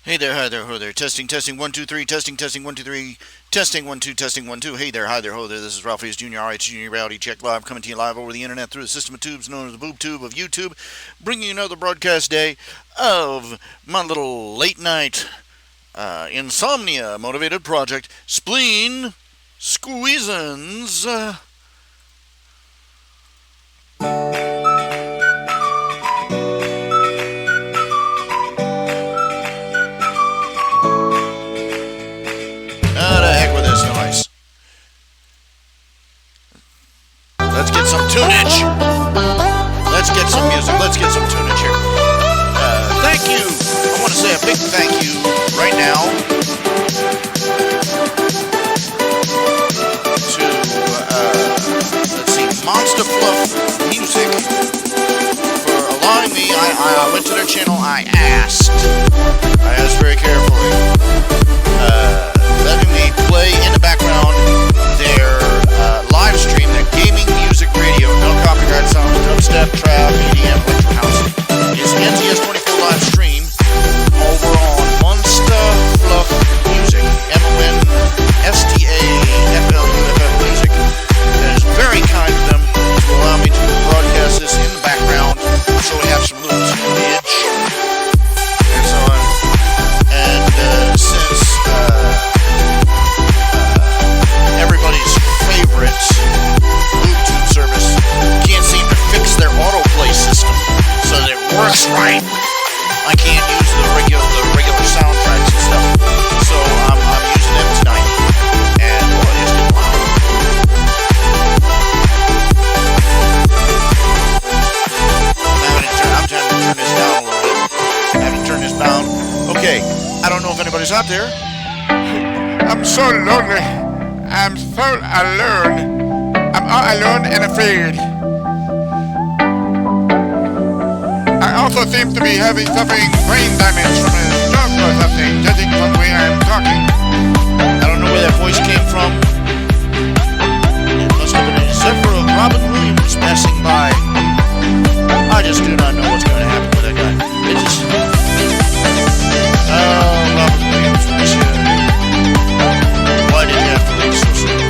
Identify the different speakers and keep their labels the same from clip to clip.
Speaker 1: Hey there, hi there, ho there. Testing, testing, 1, 2, 3. Testing, testing, 1, 2, 3. Testing, 1, 2, testing, 1, 2. Hey there, hi there, ho there. This is RHJunior, RHJunior Reality Check Live, coming to you live over the internet through the system of tubes known as the boob tube of YouTube, bringing you another broadcast day of my little late night insomnia motivated project, Spleen Squeezins. Let's get some tunage. Let's get some music. Let's get some tunage here. Thank you. I want to say a big thank you right now to, let's see, Monster Fluff Music for allowing me. I went to their channel. I asked very carefully, letting me play in the background their live stream, their gaming music radio, no copyright sounds, dubstep, trap, EDM, electro house. It's NTS24 live stream over on Monster Fluff Music, MONSTAFLUFF Music. It is very kind of them to allow me to broadcast this in the background so we have some little tunage and so on. And since everybody's favorite YouTube service can't seem to fix their autoplay system so that it works right, I can't use the regular soundtracks and stuff. So I'm using them tonight, and well, it is getting loud. I'm trying to turn this down a little bit. I have to turn this down. Okay, I don't know if anybody's out there. I'm so lonely. I'm so alone. I'm all alone and afraid. I also seem to be suffering brain damage from a stroke or something, judging from the way I'm talking. I don't know where that voice came from. It must have been a zephyr of Robin Williams passing by. I just do not know what's going to happen with that guy. It just... Oh, Robin Williams, why did you have to leave so soon?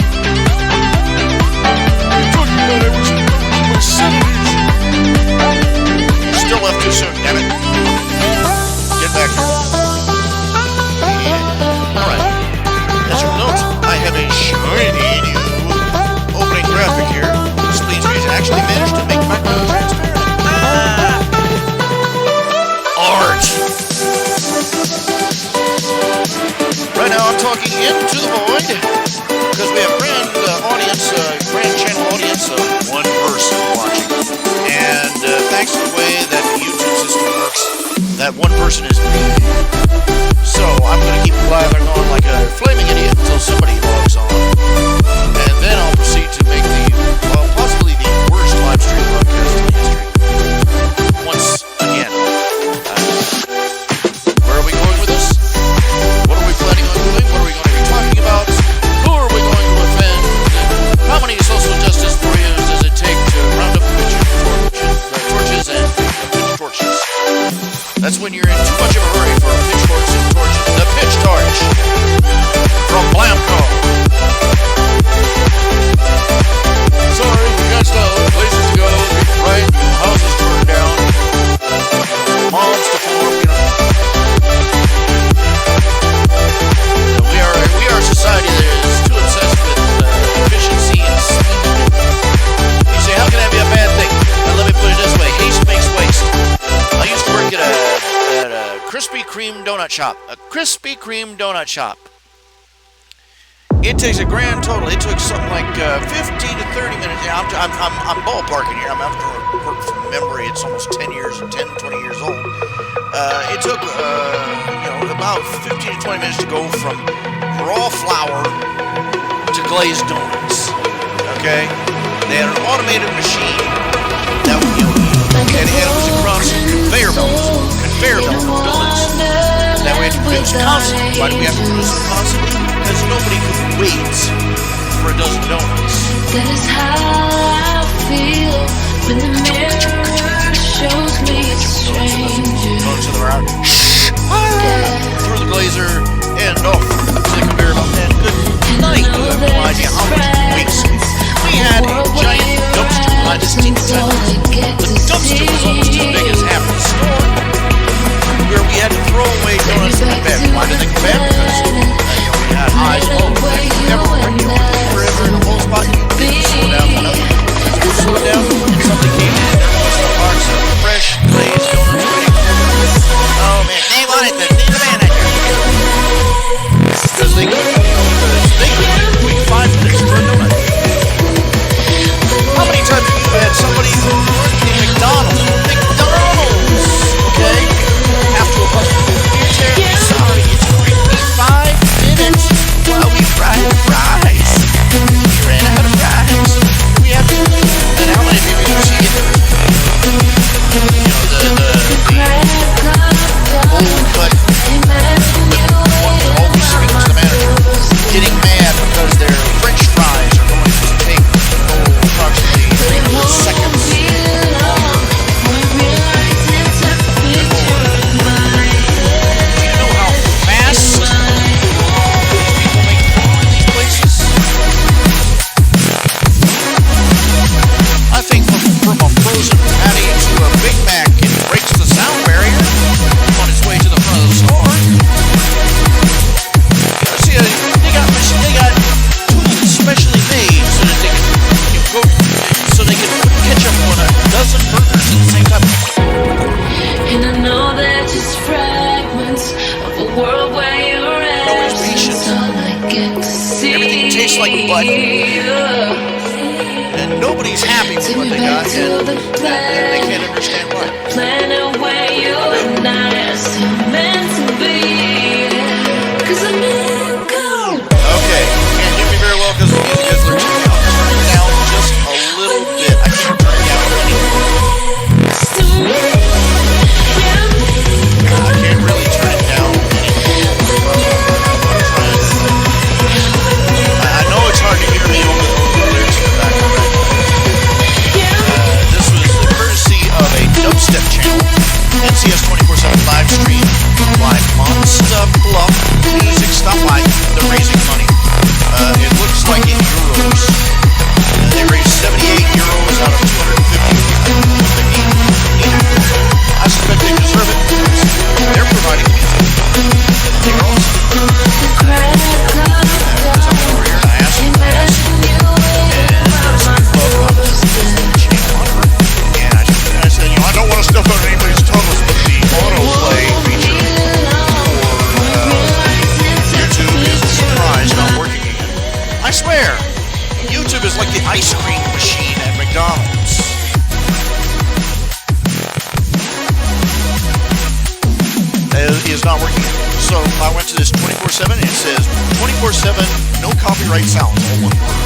Speaker 1: You told me that I was in my 70s. You still left too soon, damn it. Get back here. Alright. As you note, I have a shiny new opening graphic here. Spleen Squeezins actually managed to make my background transparent. Art! Right now I'm talking into the void because we have grand channel audience of one person watching. And thanks to the way that the YouTube system works, that one person is me. So I'm going to keep blathering on like a flaming idiot until somebody logs on. And then I'll proceed to make possibly the worst live stream broadcast in history. Once again. Where are we going with this? What are we planning on doing? What are we going to be talking about? Who are we going to offend? How many social justice warriors does it take to round up torches and pitch torches? That's when you're in too much of a hurry for pitchforks and torches. The pitch torch from Blamco. Sorry, we got places to go, right? Houses to burn down, moms to form, We are a society that is too obsessed with efficiency and speed. You say, how can that be a bad thing? Well, let me put it this way: haste makes waste. I used to work at a Krispy Kreme donut shop. It takes a grand total. It took something like 15 to 30 minutes. Yeah, I'm ballparking here. I'm having to work from memory. It's almost 10, 20 years old. It took about 15 to 20 minutes to go from raw flour to glazed donuts. Okay, they had an automated machine that and it was across conveyor belts of donuts that we had to produce constantly. Why do we have to produce them constantly? Because nobody could wait for a dozen donuts.
Speaker 2: That is how I feel when the mirror shows me a stranger.
Speaker 1: Donuts in the round. Shh! like butt. And nobody's happy with what they got, and they can't understand why.
Speaker 2: Planet where you and I are so meant to be. 'Cause I'm in go.
Speaker 1: Okay, can't hear me very well because the music is lurching down. Turn it down just a little bit. I can't turn it down anymore. I can't really turn it down anymore. I know it's hard to hear me over the lyrics in the background. This was courtesy of a dubstep channel, NCS 24/7 live stream by Monster Bluff Music. Stop by, they're raising money. It looks like in euros. They raised 78 euros out of 250. What they need. I suspect they deserve it. They're providing music. They're awesome. As I went over here and I asked them, and I said, you know, I don't want to step on anybody's toes, but the autoplay feature for YouTube is a surprise not working again. I swear, YouTube is like the ice cream machine at McDonald's. It is not working. So I went to this 24/7 and it says 24/7 no copyright sounds, all one word.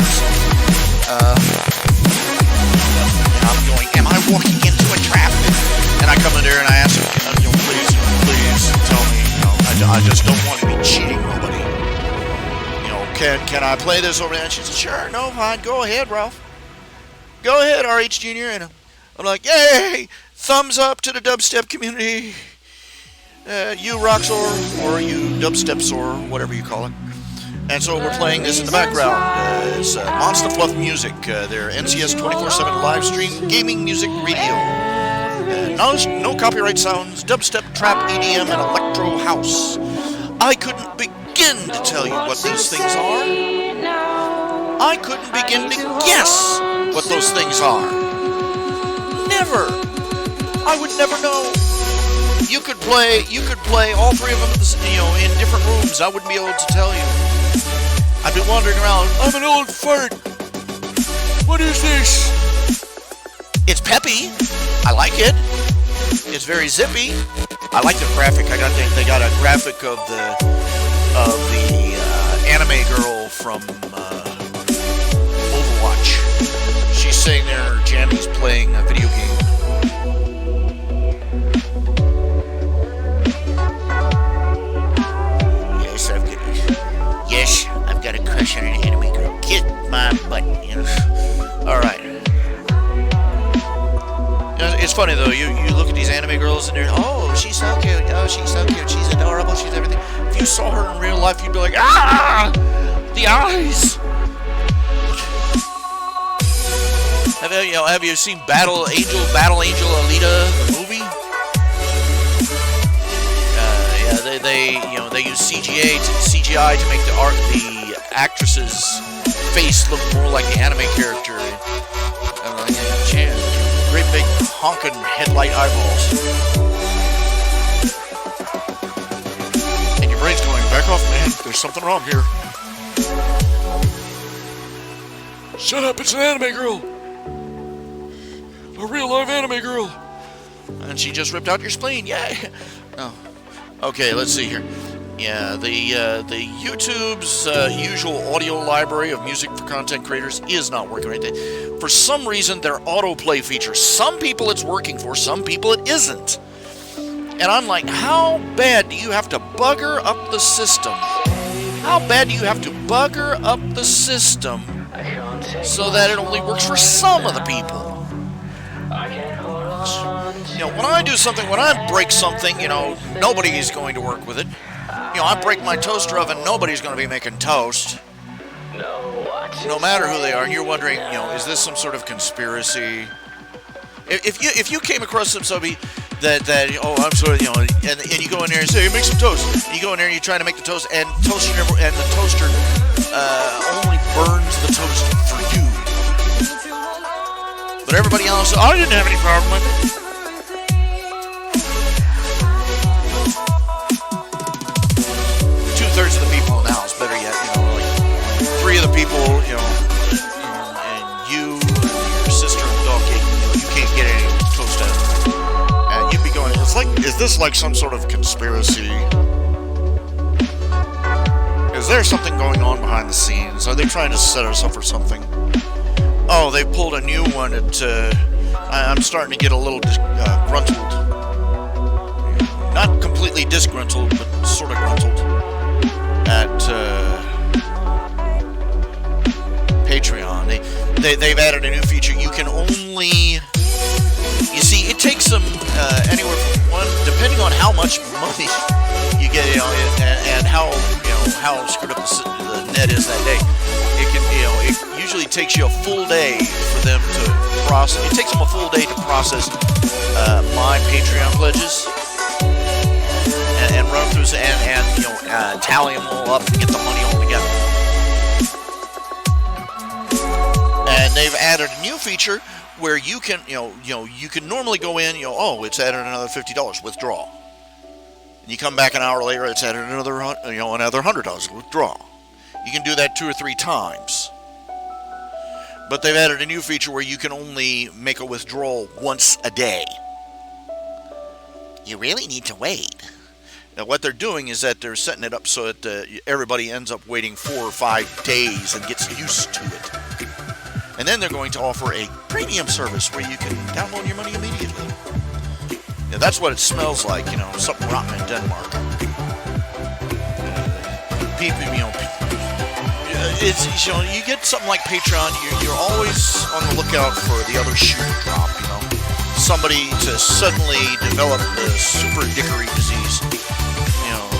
Speaker 1: And I'm going, am I walking into a trap? And I come in there and I ask him, you know, please tell me, you know, I just don't want to be cheating nobody. You know, can I play this over there? And she said, sure, no, fine, go ahead, Ralph. Go ahead, RHJunior. And I'm like, yay, thumbs up to the dubstep community. You Roxor, or you Dubsteps, or whatever you call it. And so we're playing this in the background. It's Monster Fluff Music, their NCS 24/7 live stream gaming music radio. No copyright sounds, dubstep, trap, EDM, and electro house. I couldn't begin to tell you what these things are. I couldn't begin to guess what those things are. Never. I would never know. You could play all three of them at the, you know, in different rooms. I wouldn't be able to tell you. I'd be wandering around. I'm an old fart. What is this? It's peppy. I like it. It's very zippy. I like the graphic. They got a graphic of the anime girl from Overwatch. She's sitting there in her jammies playing a video game. Yes, I've got a crush on an anime girl. Kiss my butt, you know. All right. It's funny though. You look at these anime girls and they're, oh, she's so cute. Oh, she's so cute. She's adorable. She's everything. If you saw her in real life, you'd be like, ah, the eyes. Have you seen Battle Angel Alita, the movie? They use CGI to make the actress's face look more like the anime character. Great big honking headlight eyeballs. And your brain's going, back off, man. There's something wrong here. Shut up, it's an anime girl. A real live anime girl. And she just ripped out your spleen. Yay. Oh. Okay, let's see here. Yeah, the YouTube's usual audio library of music for content creators is not working right there. For some reason, their autoplay feature, some people it's working for, some people it isn't. And I'm like, how bad do you have to bugger up the system? How bad do you have to bugger up the system so that it only works for some of the people? You know, when I do something, when I break something, you know, nobody is going to work with it. You know, I break my toaster oven, nobody's going to be making toast. No matter who they are, and you're wondering, you know, is this some sort of conspiracy? If you came across somebody that oh, I'm sorry, you know, and you go in there and say, hey, make some toast. And you go in there and you try to make the toast, and the toaster only burns the toast for you. But everybody else, I didn't have any problem with it. Two-thirds of the people in the house, better yet, you know, like 3 three of the people, and you, your sister, and the dog, you can't get any close to it. And you'd be going, is this like some sort of conspiracy? Is there something going on behind the scenes? Are they trying to set us up for something? Oh, they pulled a new one at, I'm starting to get a little gruntled. Not completely disgruntled, but sort of gruntled at Patreon. They've added a new feature. You can only, you see, it takes them anywhere from one, depending on how much money you get, and how screwed up the net is that day. It can, it usually takes you a full day for them to process. It takes them a full day to process my Patreon pledges and run through and tally them all up and get the money all together. And they've added a new feature where you can, you can normally go in, it's added another $50 withdraw. And you come back an hour later, it's added another $100 withdraw. You can do that 2 or 3 times. But they've added a new feature where you can only make a withdrawal once a day. You really need to wait. Now, what they're doing is that they're setting it up so that everybody ends up waiting 4 or 5 days and gets used to it. And then they're going to offer a premium service where you can download your money immediately. Now, that's what it smells like, something rotten in Denmark. People, it's, you get something like Patreon, you're always on the lookout for the other shoe to drop, somebody to suddenly develop the super dickery disease,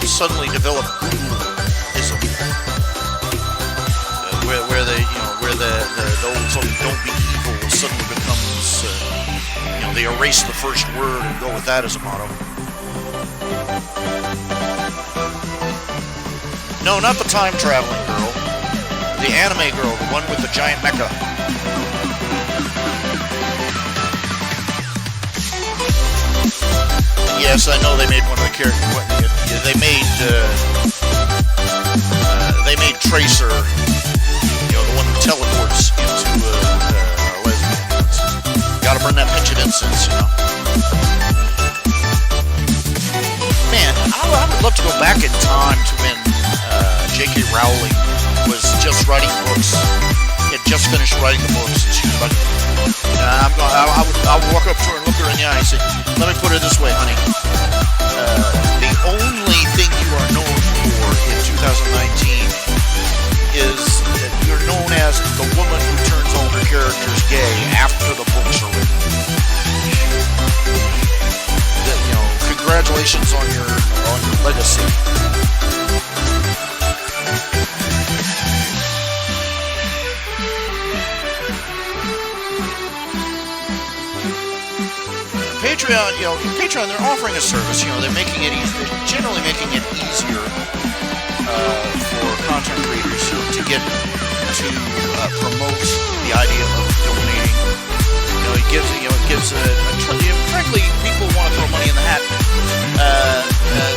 Speaker 1: suddenly develop Googleism, where the old sort of "don't be evil" suddenly becomes, they erase the first word and go with that as a motto. No, not the time traveling girl. The anime girl, the one with the giant mecha. Yes, I know they made one of the characters. They made Tracer, the one who teleports into lesbian. Gotta burn that penchant incense, Man, I would love to go back in time to when J.K. Rowling was just writing books. Had just finished writing the books, and she was about I would walk up to her and look her in the eye and say, "Let me put it this way, honey. The only thing you are known for in 2019 is that you're known as the woman who turns all her characters gay after the books are written. Congratulations on your legacy." Patreon, they're offering a service. They're making it easy. They're generally making it easier for content creators to get to promote the idea of donating. Frankly, people want to throw money in the hat.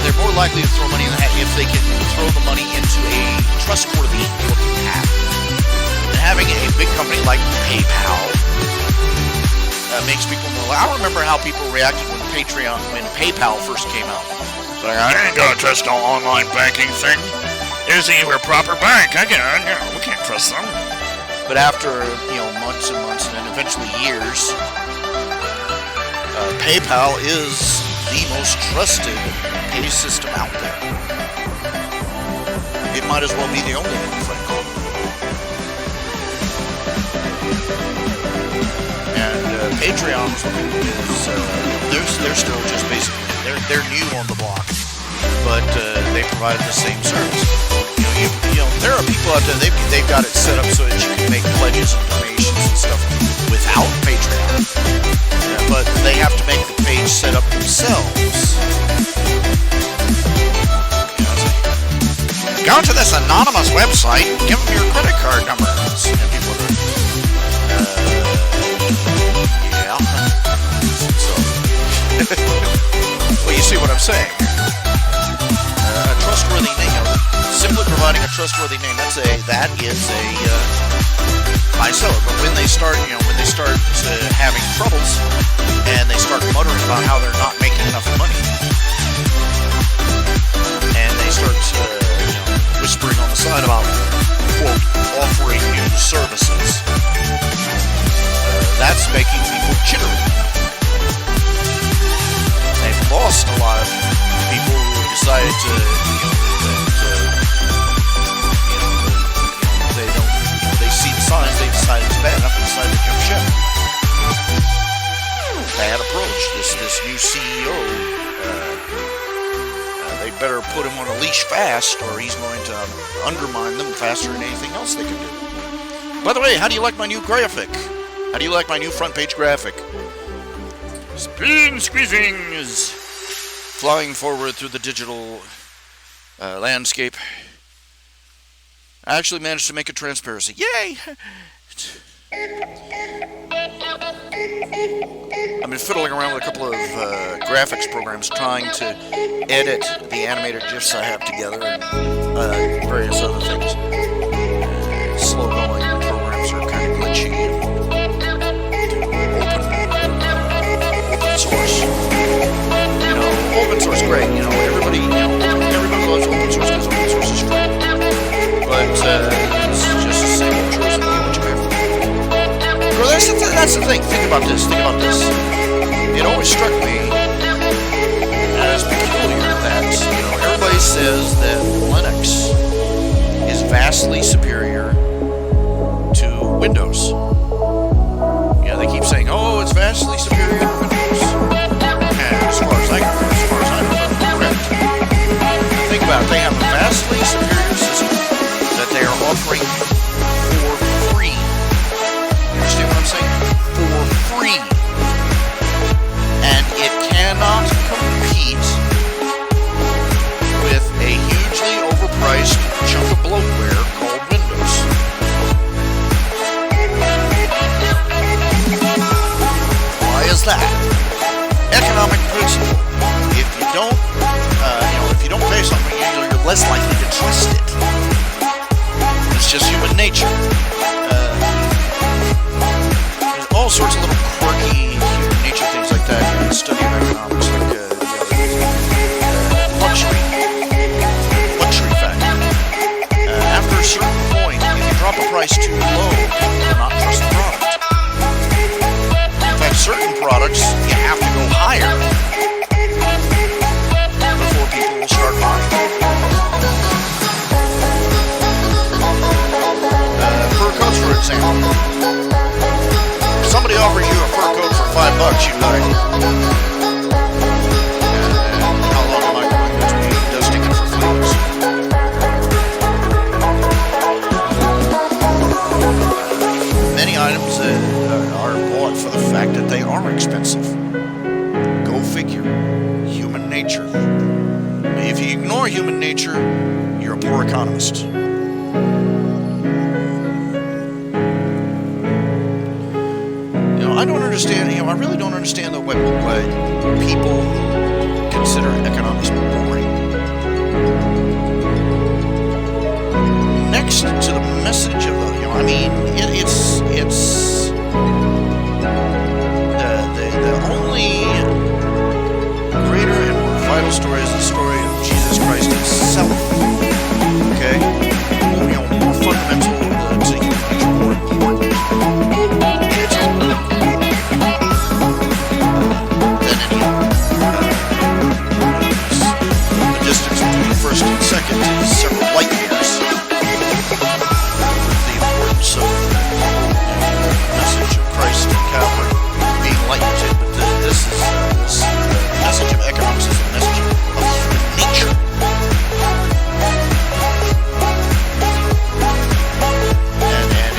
Speaker 1: They're more likely to throw money in the hat if they can throw the money into a trustworthy looking hat. And having a big company like PayPal makes people more. I remember how people reacted when PayPal first came out. Like, I ain't gonna trust no online banking thing. Isn't even a proper bank. We can't trust them. But after months and months, and then eventually years, PayPal is the most trusted pay system out there. It might as well be the only one, frankly. And Patreon is they're still just basically they're new on the block, but they provide the same service. There are people out there they've got it set up so that you can make pledges and donations and stuff without Patreon, but they have to make the page set up themselves. Go to this anonymous website and give them your credit card numbers. And people are, yeah. So, well, you see what I'm saying. A trustworthy name simply provides providing a trustworthy name. That is a high seller. But when they start, having troubles and they start muttering about how they're not making enough money, and they start, whispering on the side about, quote, offering new services, that's making people jittery. They've lost a lot of people who have decided to, they see the signs, they decide it's bad enough, and decide to jump ship. Bad approach. This new CEO, they better put him on a leash fast, or he's going to undermine them faster than anything else they can do. By the way, how do you like my new graphic? How do you like my new front page graphic? Spin squeezing is flying forward through the digital landscape. I actually managed to make it transparency. Yay! I've been fiddling around with a couple of graphics programs trying to edit the animated GIFs I have together and various other things. Slow going programs are kind of glitchy and open source. Open source great. Everybody loves open source because open source is free. But it's just the same old choice. What you pay for. That's the thing. Think about this. It always struck me as peculiar that everybody says that Linux is vastly superior to Windows. They keep saying, "Oh, it's vastly superior to Windows." And as far as I know, correct. Think about it. They have a vastly superior system that they are offering for free. You understand what I'm saying? For free. And it cannot compete with a hugely overpriced chunk of bloatware called Windows. Why is that? Economic principle. If you don't pay something, you're less likely to trust it. It's just human nature. There's all sorts of little quirky human nature things like that in the study of economics, like luxury factor. After a certain point, if you drop a price too low, people will not trust the product. In fact, certain products you have to go higher before people will start buying. Fur coats, for example. If somebody offers you a fur coat for $5, you'd like, how long am I going to be dusting it for fleas? Many items are bought for the fact that they are expensive. Go figure. Human nature. If you ignore human nature, you're a poor economist. I don't understand, I really don't understand what people consider economics boring. Next to the message of it's the only greater and more vital story is the story of Jesus Christ himself. Okay? More fundamental to human nature, more important. The distance between first and second is several light years. The importance of the message of Christ and Calvary being lightened, but this message of economics is a message of human nature. And it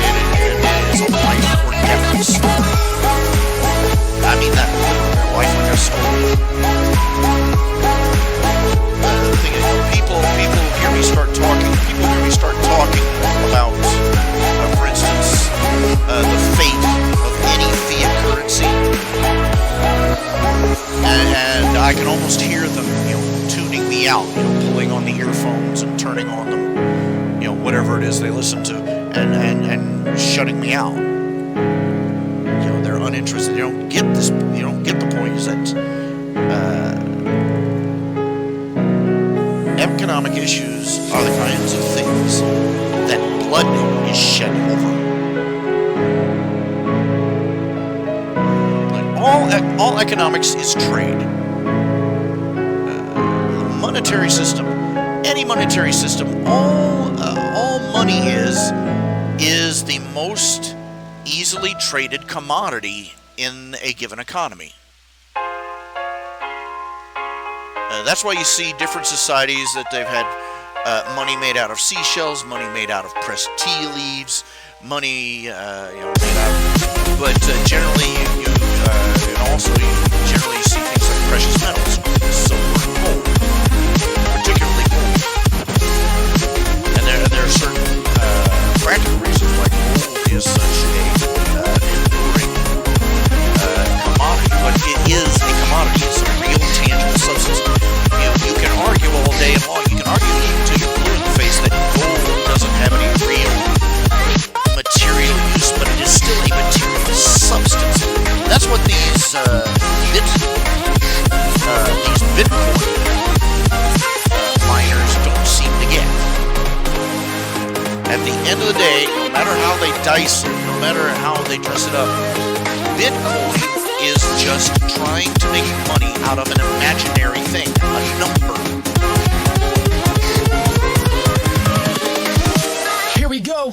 Speaker 1: is a life or death story. I mean that literally, life or death story. The thing is, people hear me start talking about, for instance, the fate of any fiat currency, and I can almost hear them, tuning me out, pulling on the earphones and turning on them whatever it is they listen to, and shutting me out. They're uninterested. They don't get this. You don't get the point. Is that economic issues are the kinds of things that blood is shed over. All economics is trade. The monetary system, any monetary system, all money is the most easily traded commodity in a given economy. That's why you see different societies that they've had money made out of seashells, money made out of pressed tea leaves, money made out of, but generally and also you generally see things like precious metals, silver and gold, particularly gold. And there are certain practical reasons why gold is such a enduring commodity, but it is a commodity. It's a real tangible substance. You can argue all day long. You can argue even until you're blue in the face that gold doesn't have any real material use, but it is still a material substance. That's what these Bitcoin miners don't seem to get. At the end of the day, no matter how they dice it, no matter how they dress it up, Bitcoin is just trying to make money out of an imaginary thing, a number.
Speaker 3: Here we go.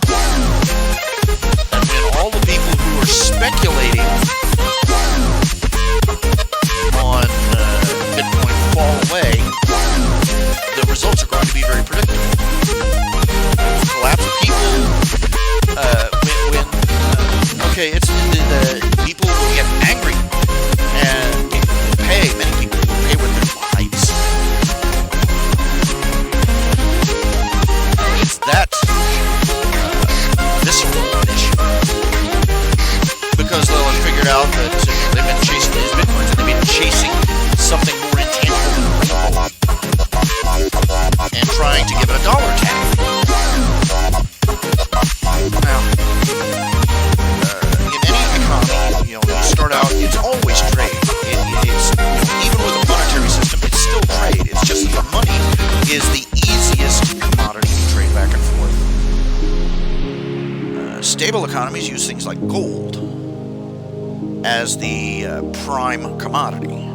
Speaker 1: And when all the people who are speculating on Bitcoin fall away, the results are going to be very predictable. Collapse of people, it's the people will get angry, and people will pay. Many people will pay with their lives. It's that visceral issue, because they'll have figured out that they've been chasing these bitcoins, and they've been chasing something more intangible than real, and trying to give it a dollar tag. Now, in any economy, you start out, it's always trade. It's even with a monetary system, it's still trade. It's just that the money is the easiest commodity to trade back and forth. Stable economies use things like gold as the prime commodity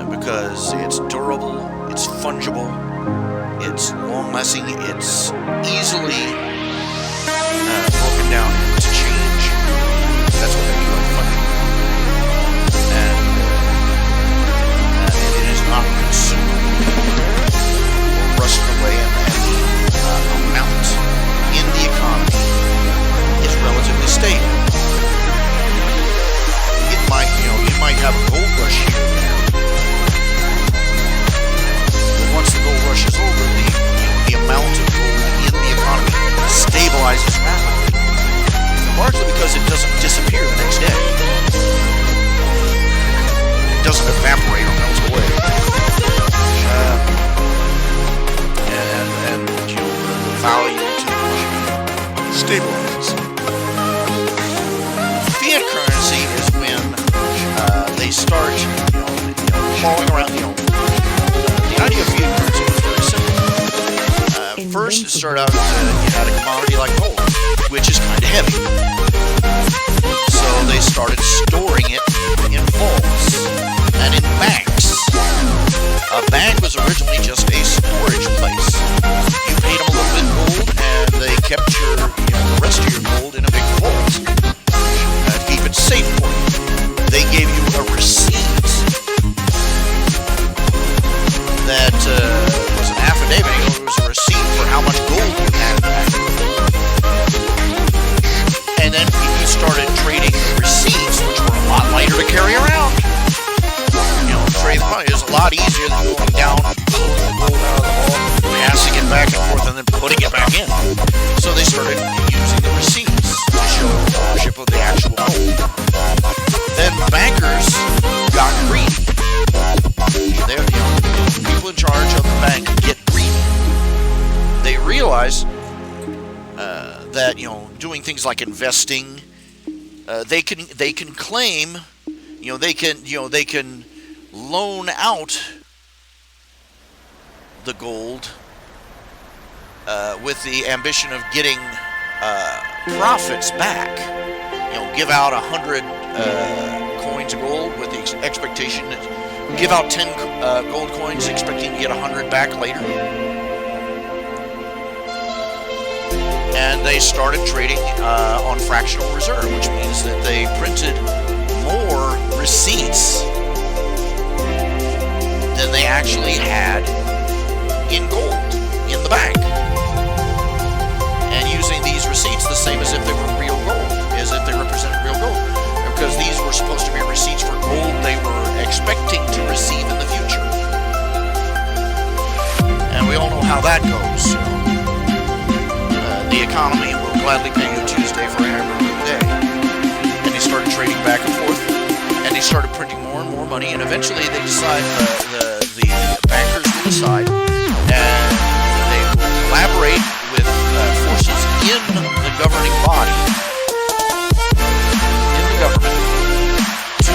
Speaker 1: because it's durable, it's fungible, it's long-lasting, it's easily broken down into change. That's what they mean by fungible. And it is not consumed or rusted away, and the amount in the economy is relatively stable. You might have a gold rush here and there, but once the gold rush is over, the amount of gold in the economy stabilizes rapidly, largely because it doesn't disappear the next day. It doesn't evaporate or melt away. And the value to stabilizes. Fiat currency is when they start, hauling around. The idea of fiat currency was very simple. First, it started out, you had a commodity like gold, which is kind of heavy. So they started storing it in vaults and in banks. A bank was originally just a storage place. You paid them a little bit in gold, and they kept the rest of your gold in a big vault to keep it safe for you. They gave you a receipt that was an affidavit. It was a receipt for how much gold you had. And then people started trading receipts, which were a lot lighter to carry around. Trading money is a lot easier than going down, pulling the gold out of the vault, passing it back and forth, and then putting it back in. So they started using the receipts to show ownership of the actual gold. Then bankers got greedy. People in charge of the bank get greedy. They things like investing. They can claim, they can loan out the gold with the ambition of getting profits back. Give out 100 coins of gold with the expectation that give out 10 gold coins expecting to get 100 back later. And they started trading on fractional reserve, which means that they printed more receipts than they actually had in gold in the bank. And using these receipts the same as if they were real gold, as if they represented real gold. Because these were supposed to be receipts for gold they were expecting to receive in the future. And we all know how that goes. The economy will gladly pay you Tuesday for a hamburger day. And they started trading back and forth, and they started printing more and more money, and eventually they decide, the bankers will decide, and they will collaborate with forces in the governing body, in the government, to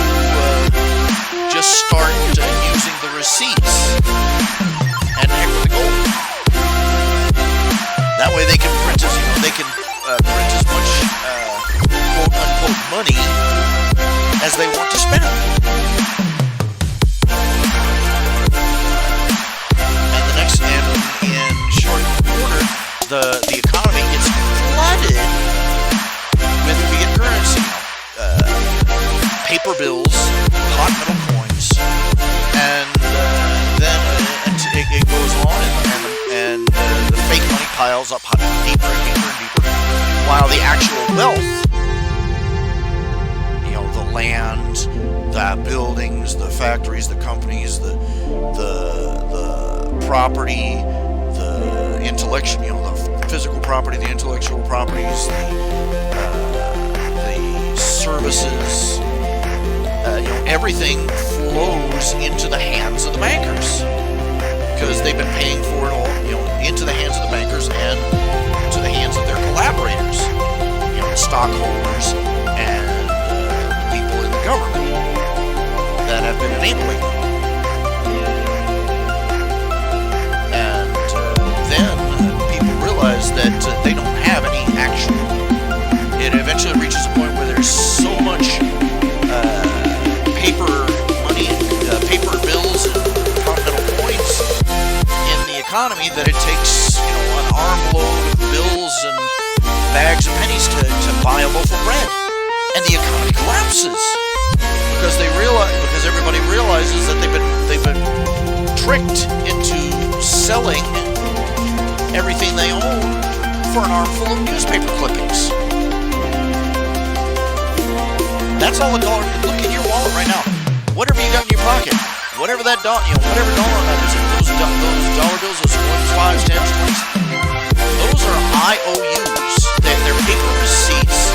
Speaker 1: just start using the receipts and heck with the gold. That way they can print as much quote unquote money as they want to spend. And in short order, the economy gets flooded with fiat currency, paper bills, hot metal coins, and then it goes on and the fake money piles up deeper and deeper and deeper, while the actual wealth, the land, the buildings, the factories, the companies, the property, the intellectual, the physical property, the intellectual properties, the services, everything flows into the hands of the bankers, because they've been paying for it all, into the hands of the bankers and to the hands of their collaborators, the stockholders and people in the government that have been enabling them. And then people realize that they don't have any actual. It eventually reaches a point where there's so much paper money, paper bills, and continental coins in the economy that it takes, an armload of bills and bags of pennies to buy a loaf of bread, and the economy collapses because everybody realizes that they've been tricked into selling everything they own for an armful of newspaper clippings. That's all a dollar. Look in your wallet right now. Whatever you got in your pocket, whatever that whatever dollar amount is, those dollar bills, those 1s, 5s, 10s, 20s, those are IOUs. They're paper receipts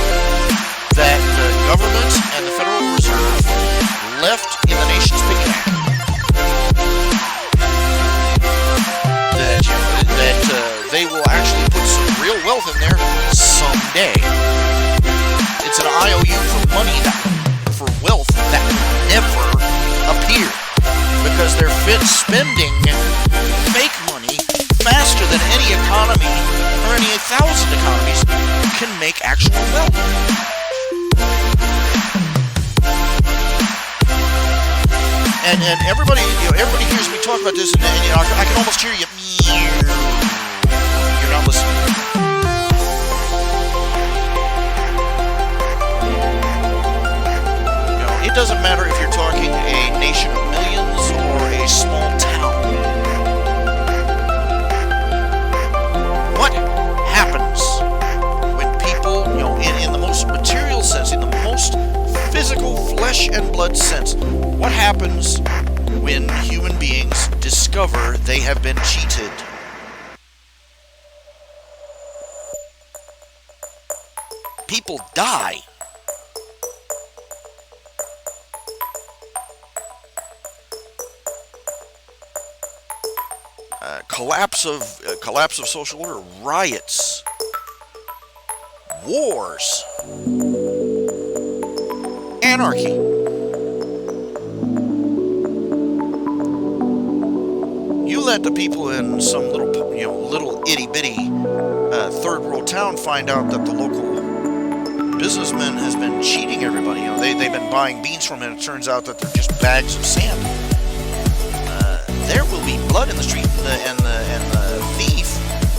Speaker 1: that the government and the Federal Reserve left in the nation's piggy bank. That they will actually put some real wealth in there someday. It's an IOU for money, for wealth that will never appear, because they're spending fake money faster than any economy or any 1,000 economies can make actual wealth. And everybody hears me talk about this, and I can almost hear you. You're not listening. It doesn't matter if you're talking a nation of millions or a small town. What happens when people, in the most material sense, in the most physical flesh and blood sense, what happens when human beings discover they have been cheated? People die. Collapse of social order, riots, wars, anarchy. You let the people in some little itty bitty third world town find out that the local businessman has been cheating everybody. They've been buying beans from him, and it turns out that they're just bags of sand. There will be blood in the street, and the thief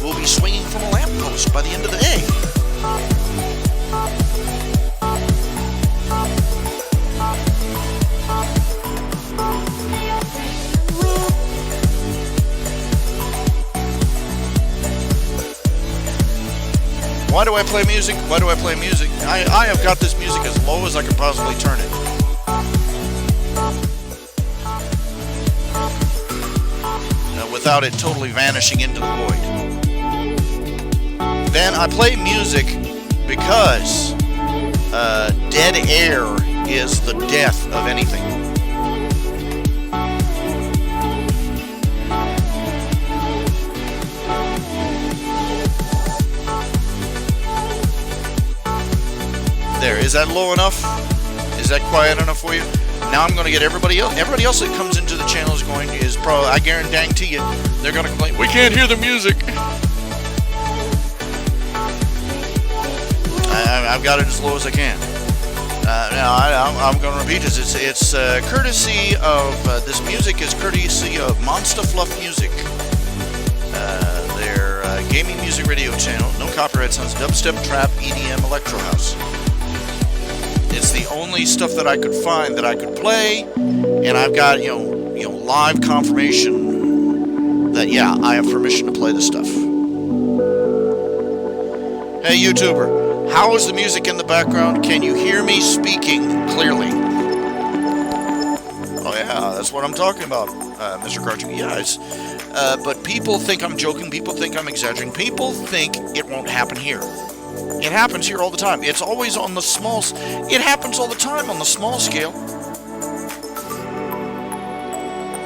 Speaker 1: will be swinging from a lamppost by the end of the day. Why do I play music? Why do I play music? I have got this music as low as I can possibly turn it. Without it totally vanishing into the void. Then I play music because dead air is the death of anything. There, is that low enough? Is that quiet enough for you? Now I'm going to get everybody else. Everybody else that comes into the channel is probably, I guarantee you, they're going to complain, we can't hear the music. I've got it as low as I can. Now I'm going to repeat this. It's courtesy of this music is courtesy of Monster Fluff Music. Their gaming music radio channel. No copyright sounds. Dubstep, trap, EDM, electro house. It's the only stuff that I could find that I could play, and I've got live confirmation that I have permission to play this stuff. Hey YouTuber, how is the music in the background? Can you hear me speaking clearly? Oh yeah, that's what I'm talking about, Mr. Cartoon. Yeah, but people think I'm joking. People think I'm exaggerating. People think it won't happen here. It happens here all the time. It's always on the small... It happens all the time on the small scale.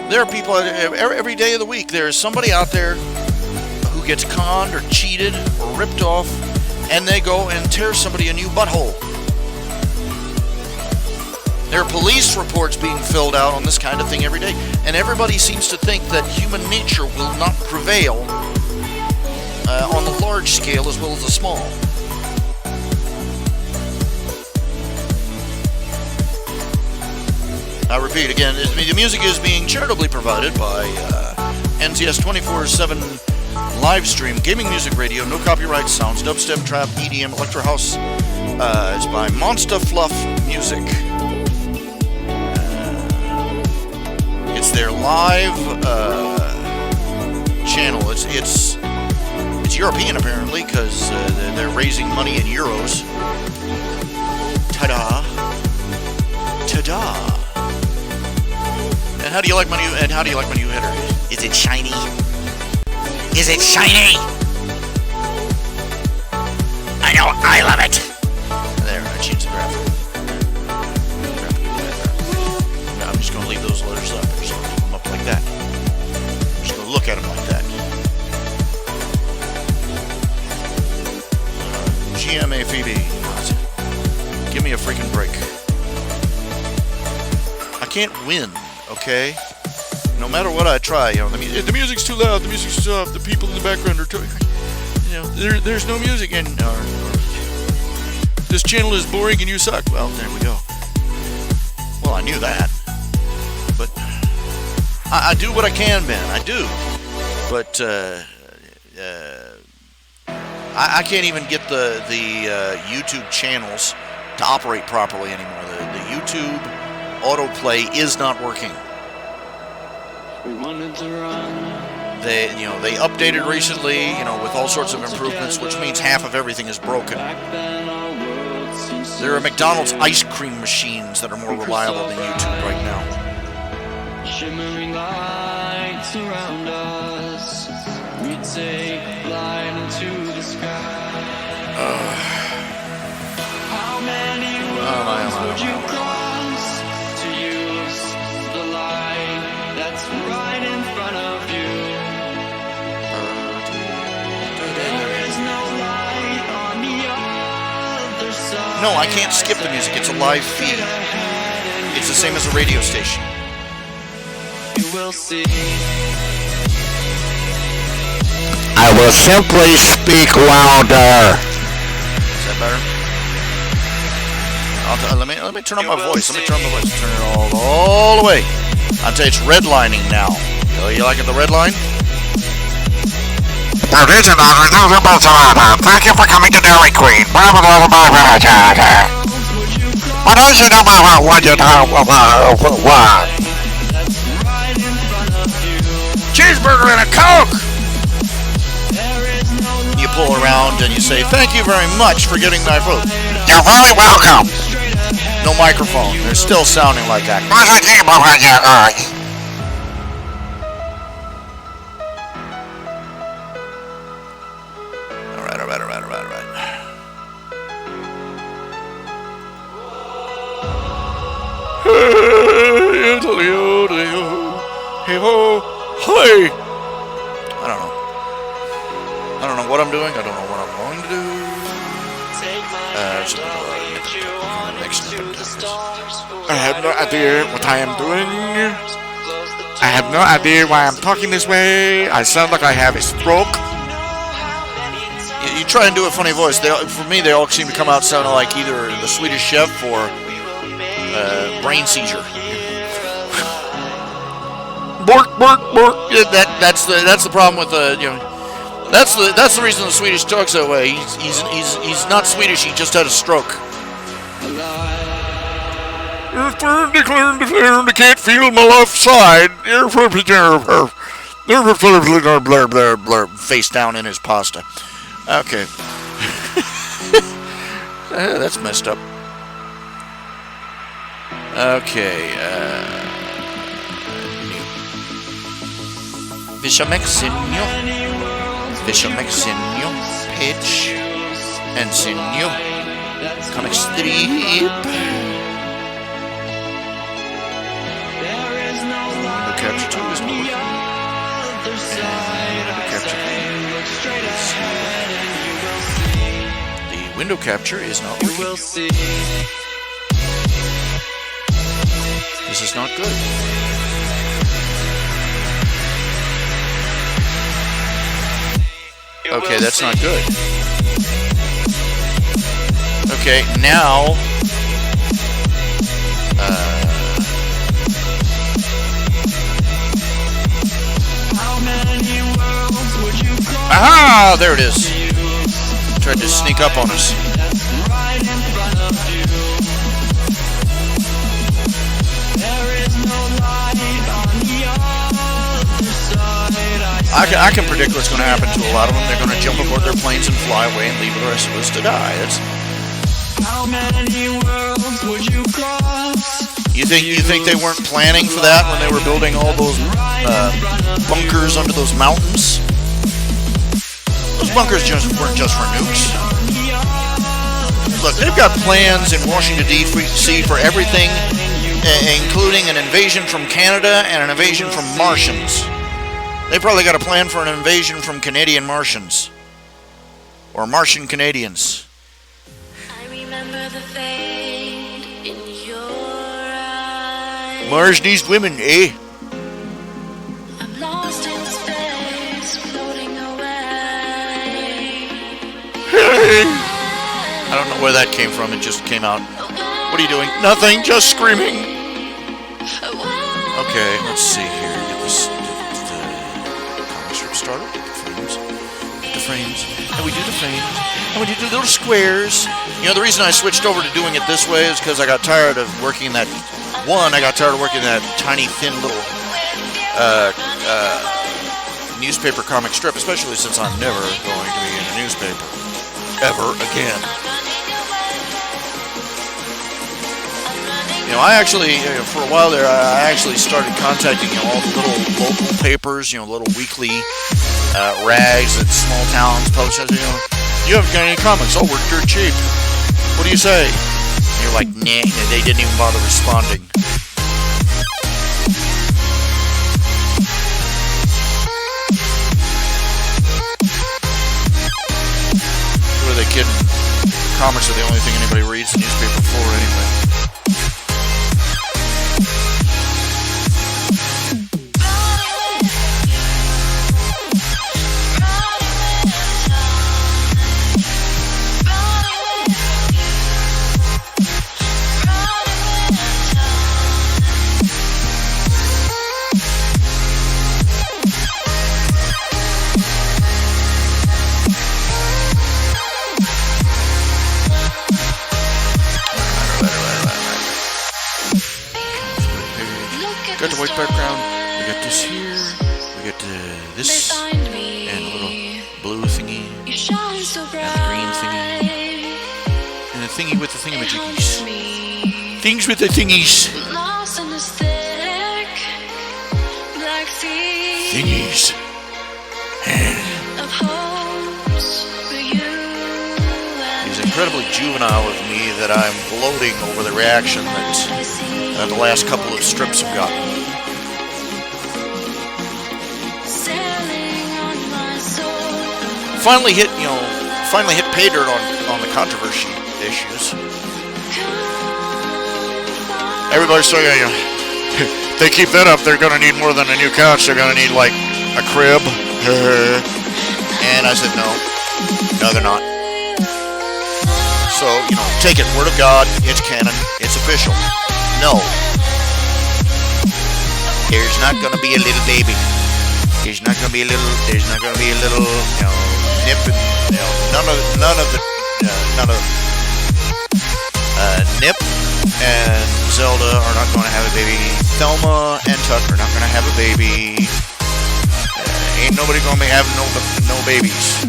Speaker 1: There are people every day of the week. There is somebody out there who gets conned or cheated or ripped off, and they go and tear somebody a new butthole. There are police reports being filled out on this kind of thing every day, and everybody seems to think that human nature will not prevail on the large scale as well as the small. I repeat again, the music is being charitably provided by NTS 24/7 live stream, gaming music radio, no copyright sounds, dubstep, trap, EDM, electro house. It's by Monster Fluff Music. It's their live channel. It's European apparently because they're raising money in euros. Ta-da! Ta-da! And how do you like my new header? Is it shiny? Is it shiny? I know, I love it. There, I changed the graphic. No, I'm just going to leave those letters up. I'm just going to leave them up like that. I'm just going to look at them like that. GMA Phoebe. Give me a freaking break. I can't win. Okay, no matter what I try, the music's too loud, the music's too soft, the people in the background are too, there's no music, and this channel is boring and you suck. Well, there we go. Well, I knew that, but I do what I can, Ben. I do, but I can't even get the YouTube channels to operate properly anymore. The YouTube autoplay is not working. We wanted to run. They updated recently, with all sorts of improvements, which means half of everything is broken. There are McDonald's ice cream machines that are more reliable than YouTube right now. Shimmering lights around us. We take flight into the sky. How many roads would you cross to use the light that's right in front of you? There is no light on the No, I can't skip the music. It's a live feed. It's the same as a radio station.
Speaker 3: You will see.
Speaker 4: I will simply speak louder.
Speaker 1: Is that better? Let me turn on my voice. Let me turn on my voice. Turn it all the way. I'll tell you, it's redlining now. You like it, the red line?
Speaker 4: Thank you for coming to Dairy Queen. What else you know about what you know about what?
Speaker 1: Cheeseburger and a Coke! You pull around and you say, thank you very much for getting my food.
Speaker 4: You're very welcome.
Speaker 1: No microphone. They're still sounding like that. Hey! I don't know what I'm doing. I don't know what I'm going to do.
Speaker 4: I have no idea what I am doing. I have no idea why I'm talking this way. I sound like I have a stroke.
Speaker 1: You try and do a funny voice. For me, they all seem to come out sounding like either the Swedish Chef or brain seizure. Bork, bork, bork. That's the problem with that's the reason the Swedish talks that way. He's not Swedish. He just had a stroke.
Speaker 4: I can't feel my left side.
Speaker 1: Face down in his pasta. Okay. That's messed up. Okay. Vishamexinio. Pitch. And Sinio. Comic strip. Window capture 2 is not working. The window capture is not working. This is not good. Okay, that's not good. Okay, now aha! There it is. Tried to sneak up on us. I can predict what's going to happen to a lot of them. They're going to jump aboard their planes and fly away and leave the rest of us to die.
Speaker 3: How many worlds would you cross?
Speaker 1: You think they weren't planning for that when they were building all those bunkers under those mountains? Those bunkers weren't just for nukes. Look, they've got plans in Washington, D.C. for everything, including an invasion from Canada and an invasion from Martians. They probably got a plan for an invasion from Canadian Martians. Or Martian Canadians.
Speaker 2: I remember the fade in your eyes.
Speaker 1: Mars needs women, eh?
Speaker 2: I'm lost in space, floating away.
Speaker 1: I don't know where that came from. It just came out. What are you doing? Nothing, just screaming. Okay, let's see here. Get this. Started. Get the frames, and we do the frames, and we do the little squares. You know, the reason I switched over to doing it this way is because I got tired of working that. I got tired of working that tiny, thin little newspaper comic strip, especially since I'm never going to be in a newspaper ever again. You know, I actually, for a while there, I actually started contacting all the little local papers, little weekly rags that small towns publish. You haven't got any comics. Oh, we're dirt cheap. What do you say? And you're like, nah, they didn't even bother responding. Who are they kidding? comics are the only thing anybody reads the newspaper for anyway. Got the white background. We got this here. We got this and a little blue thingy and the green thingy and the thingy with the thingamajiggies. Things with the thingies. Thingies. He's incredibly juvenile of me that I'm gloating over the reaction that the last couple of strips have gotten. Finally hit pay dirt on the controversy issues.
Speaker 4: Everybody's still gonna, they keep that up, they're gonna need more than a new couch. They're gonna need like a crib.
Speaker 1: And I said no, they're not. So, take it, word of God, it's canon, it's official. No. There's not gonna be a little baby. There's not gonna be a little, Nip and, Nip and Zelda are not gonna have a baby. Thelma and Tuck are not gonna have a baby. Ain't nobody gonna be having no babies.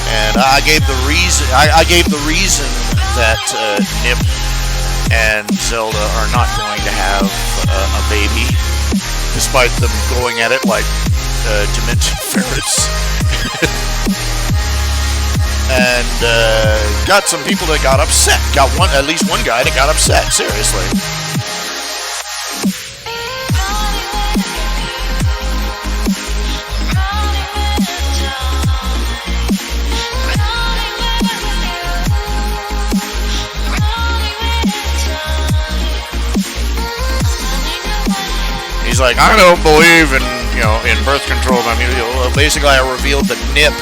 Speaker 1: And I gave the reason. I gave the reason that Nip and Zelda are not going to have a baby, despite them going at it like demented ferrets. And got some people that got upset. Got at least one guy that got upset. Seriously. He's like, I don't believe in birth control. I mean, basically, I revealed that Nip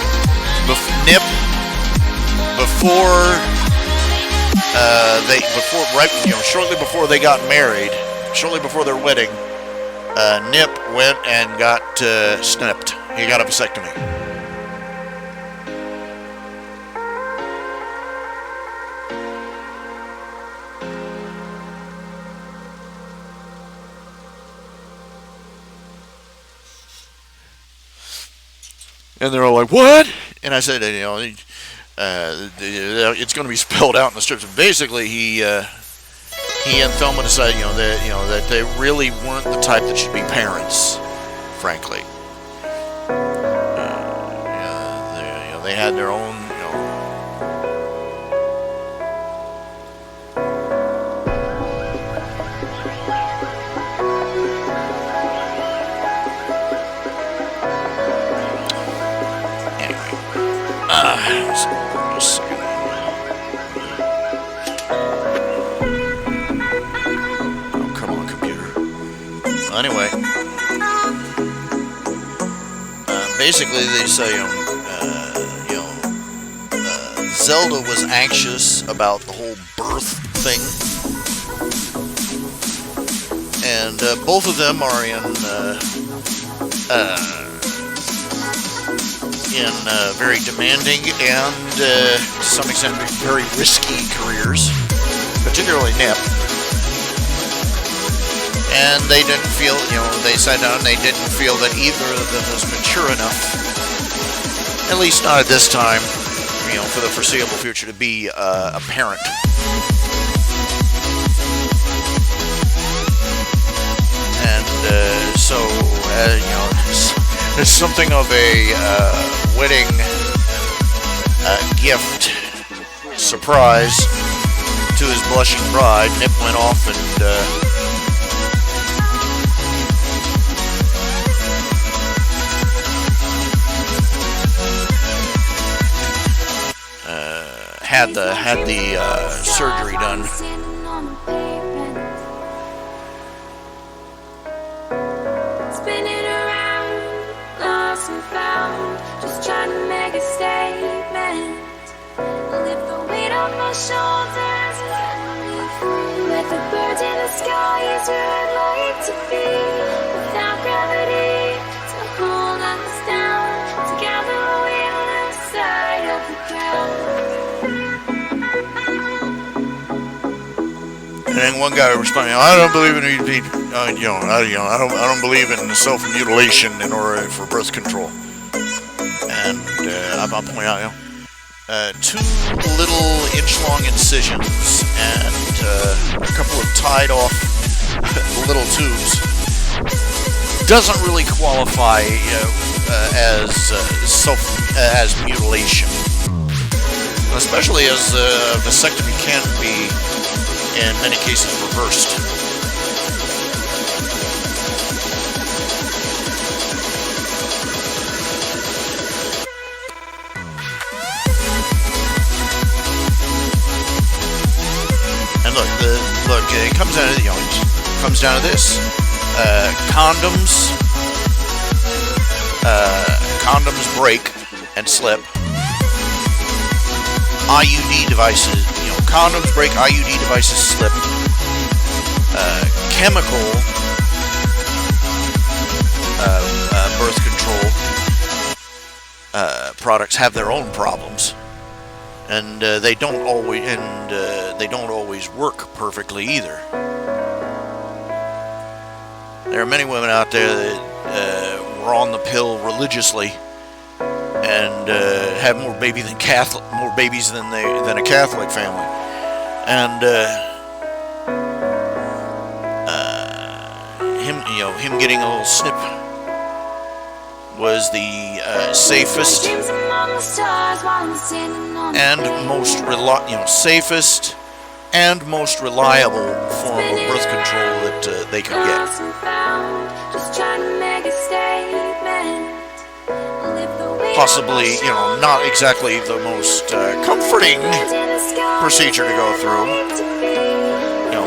Speaker 1: shortly before they got married, shortly before their wedding, Nip went and got snipped. He got a vasectomy. And they're all like, "What?" And I said, it's going to be spelled out in the strips. Basically, he and Thelma decided, that they really weren't the type that should be parents. Frankly, they had their own, just a second. Oh, come on, computer. Anyway, basically they say, Zelda was anxious about the whole birth thing, and both of them are in very demanding and, to some extent, very risky careers, particularly Nip. And they didn't feel, they sat down and they didn't feel that either of them was mature enough, at least not at this time, for the foreseeable future, to be a parent. And so, it's something of a wedding gift surprise to his blushing bride. Nip went off and had the surgery done.
Speaker 2: Spinning around, lost and found, just trying to make a statement. Lift the weight off my shoulders, let me through. Let the birds in the sky is where I'd like to be. Without gravity to hold us down, together we lose sight of the ground.
Speaker 1: And then one guy responded, "I don't believe in I don't believe in self-mutilation in order for birth control." And I'll point out, 2 little inch-long incisions and a couple of tied-off little tubes doesn't really qualify as mutilation, especially as vasectomy can be in many cases reversed. And look, it comes down to this: condoms break and slip. IUD devices, condoms break, IUD devices slip. Chemical birth control products have their own problems, and they don't always work perfectly either. There are many women out there that were on the pill religiously and have more babies than a Catholic family, and him getting a little snip was the safest and most reliable form of birth control that they could get. Possibly, not exactly the most comforting procedure to go through,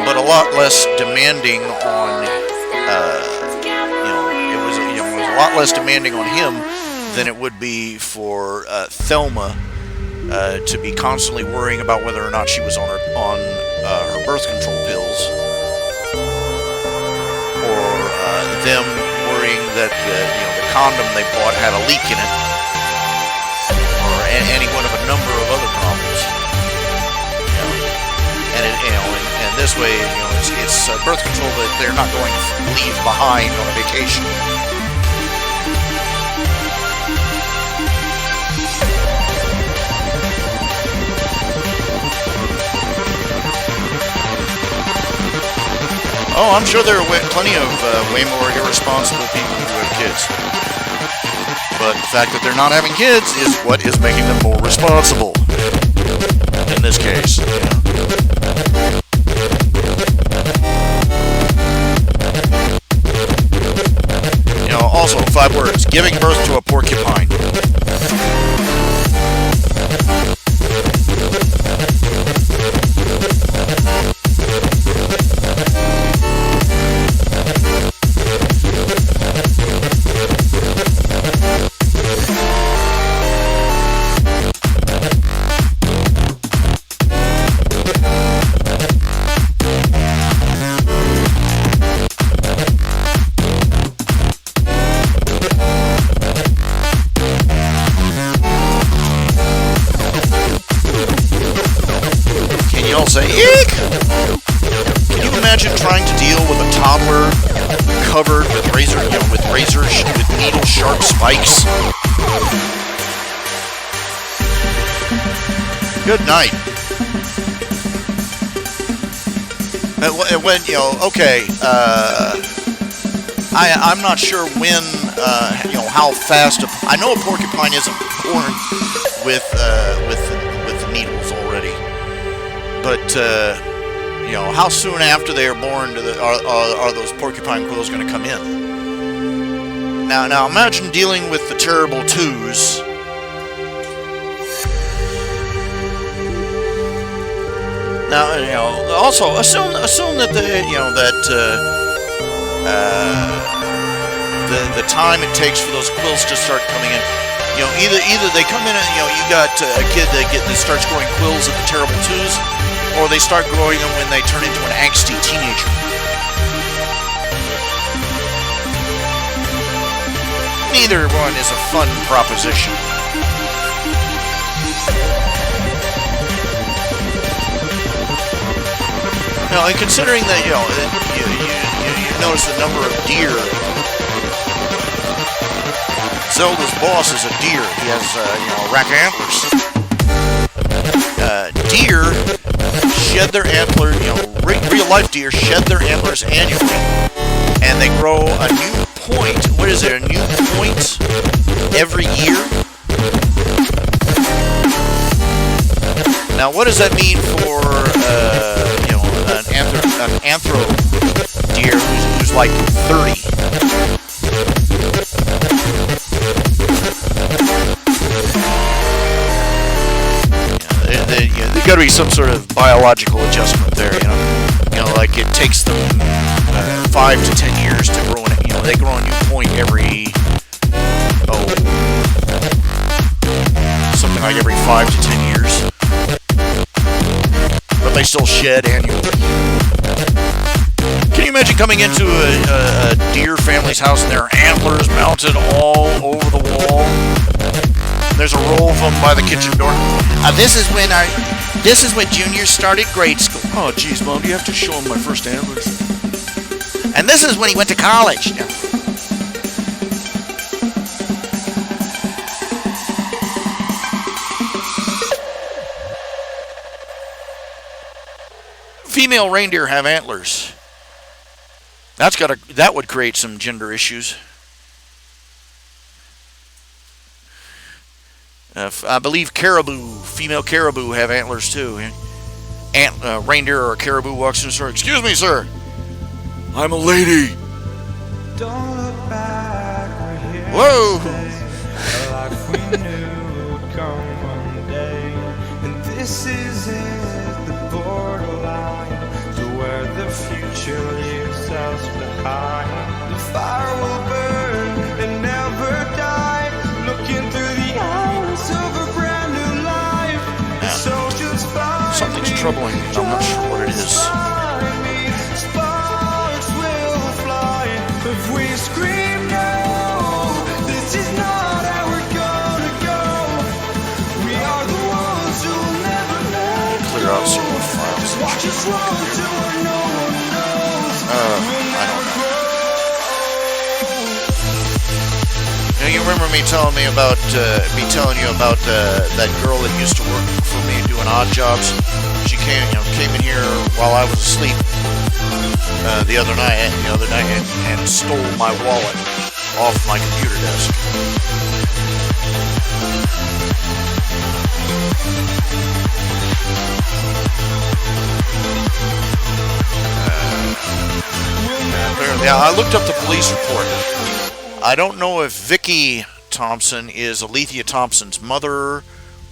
Speaker 1: but a lot less demanding on, it was a lot less demanding on him than it would be for Thelma to be constantly worrying about whether or not she was on her birth control pills, or them worrying that the condom they bought had a leak in it, or any one of a number of other problems. And this way, it's birth control that they're not going to leave behind on a vacation. Oh, I'm sure there are plenty of way more irresponsible people who have kids. But the fact that they're not having kids is what is making them more responsible. In this case. Also, 5 words. Giving birth to a porcupine. Say, eek! Can you imagine trying to deal with a toddler covered with with needle sharp spikes? Good night. When okay, I'm not sure when, how fast. I know a porcupine isn't born with the needles already. But, how soon after they are born are those porcupine quills going to come in? Now imagine dealing with the terrible twos Now, also assume that the time it takes for those quills to start coming in. Either they come in and you got a kid that starts growing quills at the terrible twos, or they start growing them when they turn into an angsty teenager. Neither one is a fun proposition. Now, and considering that you notice the number of deer. Zelda's boss is a deer. He has a rack of antlers. Deer shed their antlers. Real life deer shed their antlers annually, and they grow a new point. What is it? A new point every year. Now, what does that mean for an anthro deer who's like 30? There's got to be some sort of biological adjustment there. Like it takes them 5 to 10 years to grow. They grow a new point every something like every 5 to 10 years. But they still shed annually. Can you imagine coming into a deer family's house and there are antlers mounted all over the wall? There's a roll of them by the kitchen door. This is when Junior started grade school. Oh, geez, Mom, do you have to show him my first antlers? And this is when he went to college. Yeah. Female reindeer have antlers. That would create some gender issues. I believe female caribou have antlers too. Reindeer or a caribou walks in the store. Excuse me, sir. I'm a lady.
Speaker 5: Don't look back, we're here.
Speaker 1: Whoa.
Speaker 5: Like we knew would come one day. And this is it, the borderline to where the future leaves us behind. The fire will burn and never die. Looking through the eyes of a brand new life. So just find
Speaker 1: Something's troubling me. I'm not sure what it is.
Speaker 5: Sparks will fly if we scream no. This is not how we're gonna go. We are the ones who'll never let
Speaker 1: Clear out some more files.
Speaker 5: watch us run to where no one knows.
Speaker 1: I don't know. You remember me telling you about that girl that used to work for me doing odd jobs. She came in here while I was asleep the other night and stole my wallet off my computer desk. Yeah, I looked up the police report. I don't know if Vicky Thompson is Alethea Thompson's mother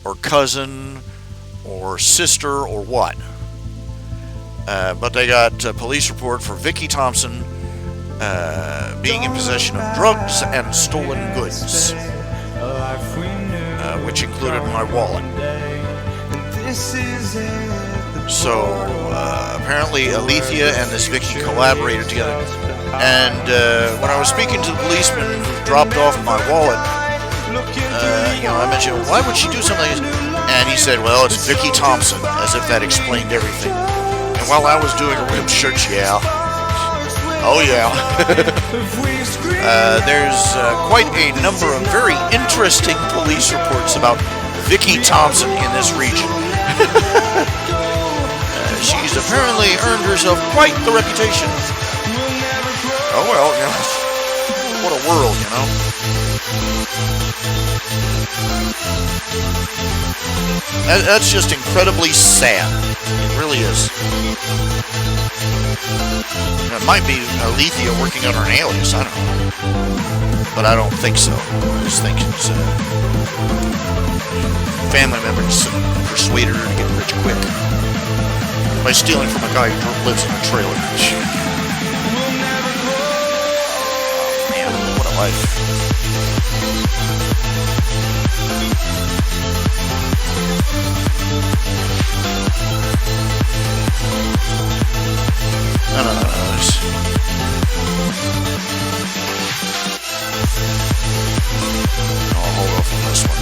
Speaker 1: or cousin or sister or what. But they got a police report for Vicky Thompson being in possession of drugs and stolen goods, which included my wallet. So apparently Alethea and this Vicky collaborated together. And when I was speaking to the policeman who dropped off my wallet, I mentioned, why would she do something like this? And he said, well, it's Vicky Thompson, as if that explained everything. And while I was doing a ripped shirt, yeah. Oh, yeah. There's quite a number of very interesting police reports about Vicky Thompson in this region. She's apparently earned herself quite the reputation. Oh, well, what a world, That's just incredibly sad. It really is. It might be Alethea working under an alias, I don't know. But I don't think so. I just think it's family members persuaded her to get rich quick. by stealing from a guy who lives in a trailer. Man, what a life. No. I'll hold off on this one.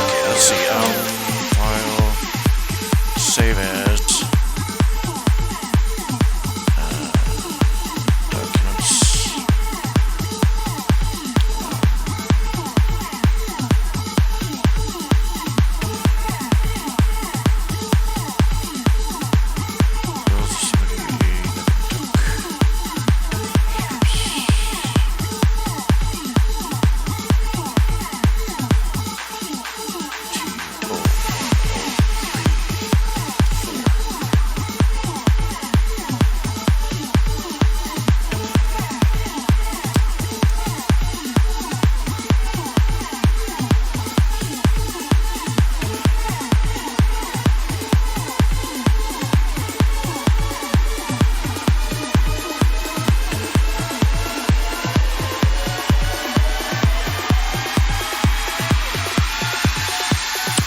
Speaker 1: Okay, let's see. File, save as. Documents.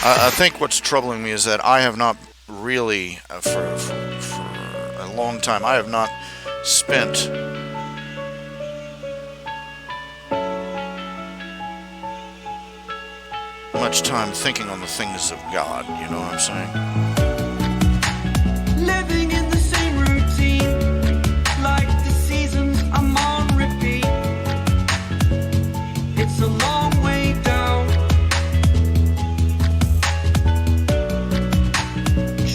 Speaker 1: I think what's troubling me is that I have not really, for a long time, I have not spent much time thinking on the things of God, you know what I'm saying?
Speaker 6: Living in the same routine, like the seasons I'm on repeat. It's a long way down.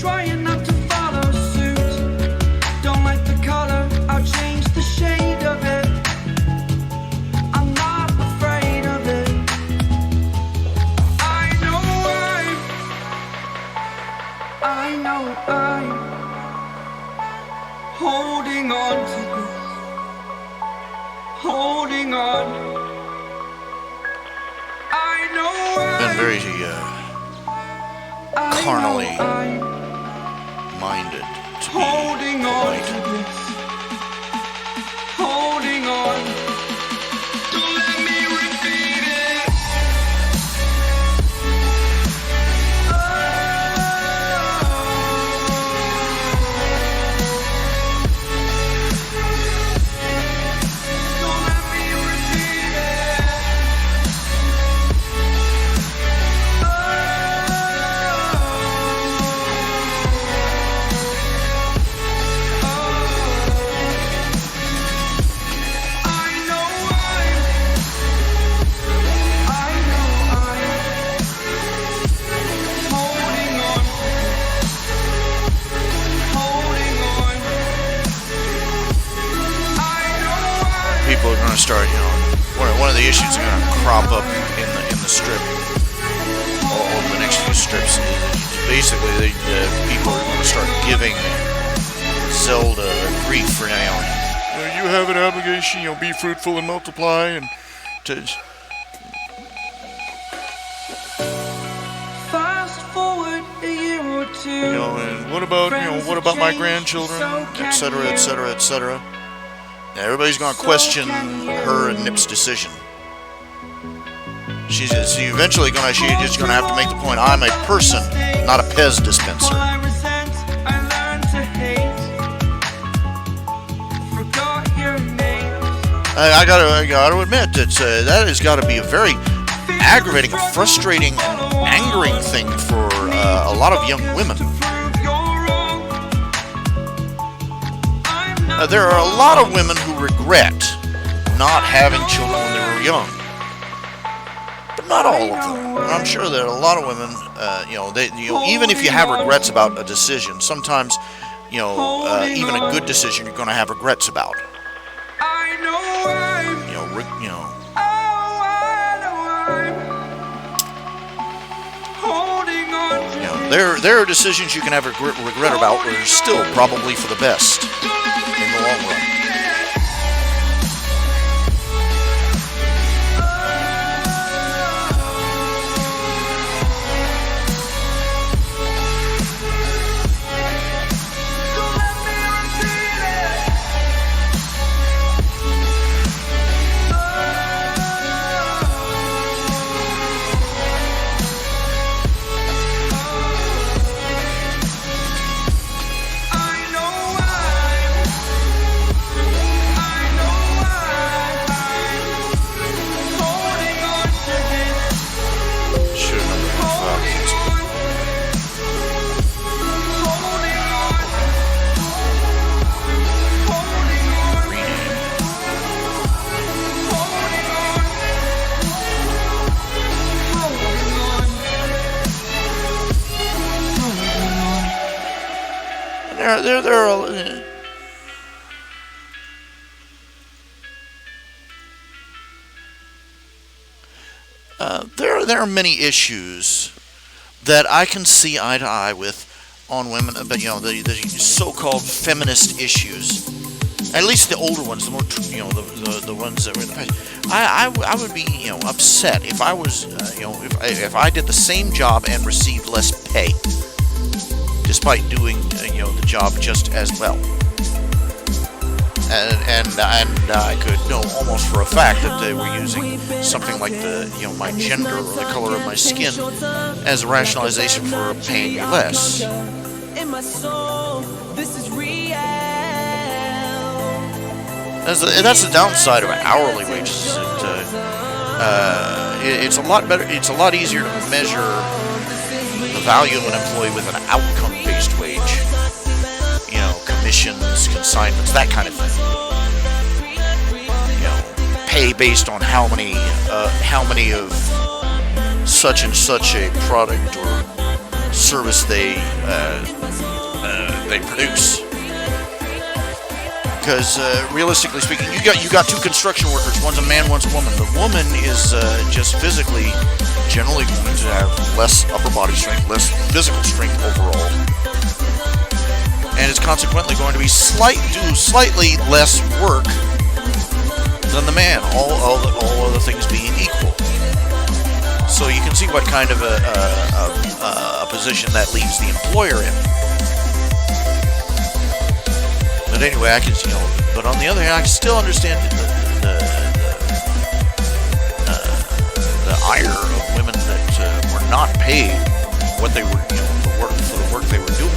Speaker 6: Trying not to follow suit. Don't like the color, I'll change the shade of it. I'm not afraid of it. I know I'm holding on to this. Holding on. I know
Speaker 1: Been very carnally
Speaker 6: I'm
Speaker 1: minded to be
Speaker 6: holding on to
Speaker 1: polite.
Speaker 6: this. Holding on. Don't let me repeat it. Don't let me repeat it.
Speaker 1: People are going to start, one of the issues is going to crop up in the strip, over the next few strips. Basically, people are going to start giving Zelda grief for you have an obligation, be fruitful and multiply, and to.
Speaker 6: Fast forward a year or two.
Speaker 1: And what about my grandchildren, etc., etc., etc. Everybody's going to question her and Nip's decision. She's eventually she's just going to have to make the point: I'm a person, not a Pez dispenser.
Speaker 6: I resent, I learned to hate. Forgot your name.
Speaker 1: I gotta admit that has got to be a very aggravating, frustrating, and angering thing for a lot of young women. There are a lot of women who regret not having children when they were young, but not all of them. And I'm sure that a lot of women, even if you have regrets about a decision, sometimes, even a good decision you're going to have regrets about.
Speaker 6: I know I'm holding on to
Speaker 1: there are decisions you can have regret about that are still probably for the best in the long run. there are many issues that I can see eye to eye with on women, but the so-called feminist issues. At least the older ones, the more the ones that were in the past. I would be upset if I was if I did the same job and received less pay, despite doing the job just as well. And I could know almost for a fact that they were using something like my gender or the color of my skin as a rationalization for paying me less.
Speaker 6: In my soul, this is real.
Speaker 1: That's the downside of hourly wages. It's a lot better. It's a lot easier to measure the value of an employee with an outcome-based wage. Commissions, consignments, that kind of thing. Pay based on how many of such and such a product or service they produce. Because realistically speaking, you got two construction workers. One's a man, one's a woman. The woman is just physically, generally going to have less upper body strength, less physical strength overall, and is consequently going to be do slightly less work than the man. All other things being equal. So you can see what kind of a position that leaves the employer in. But anyway, I can, but on the other hand, I can still understand the ire of women that were not paid what they were, for the work they were doing.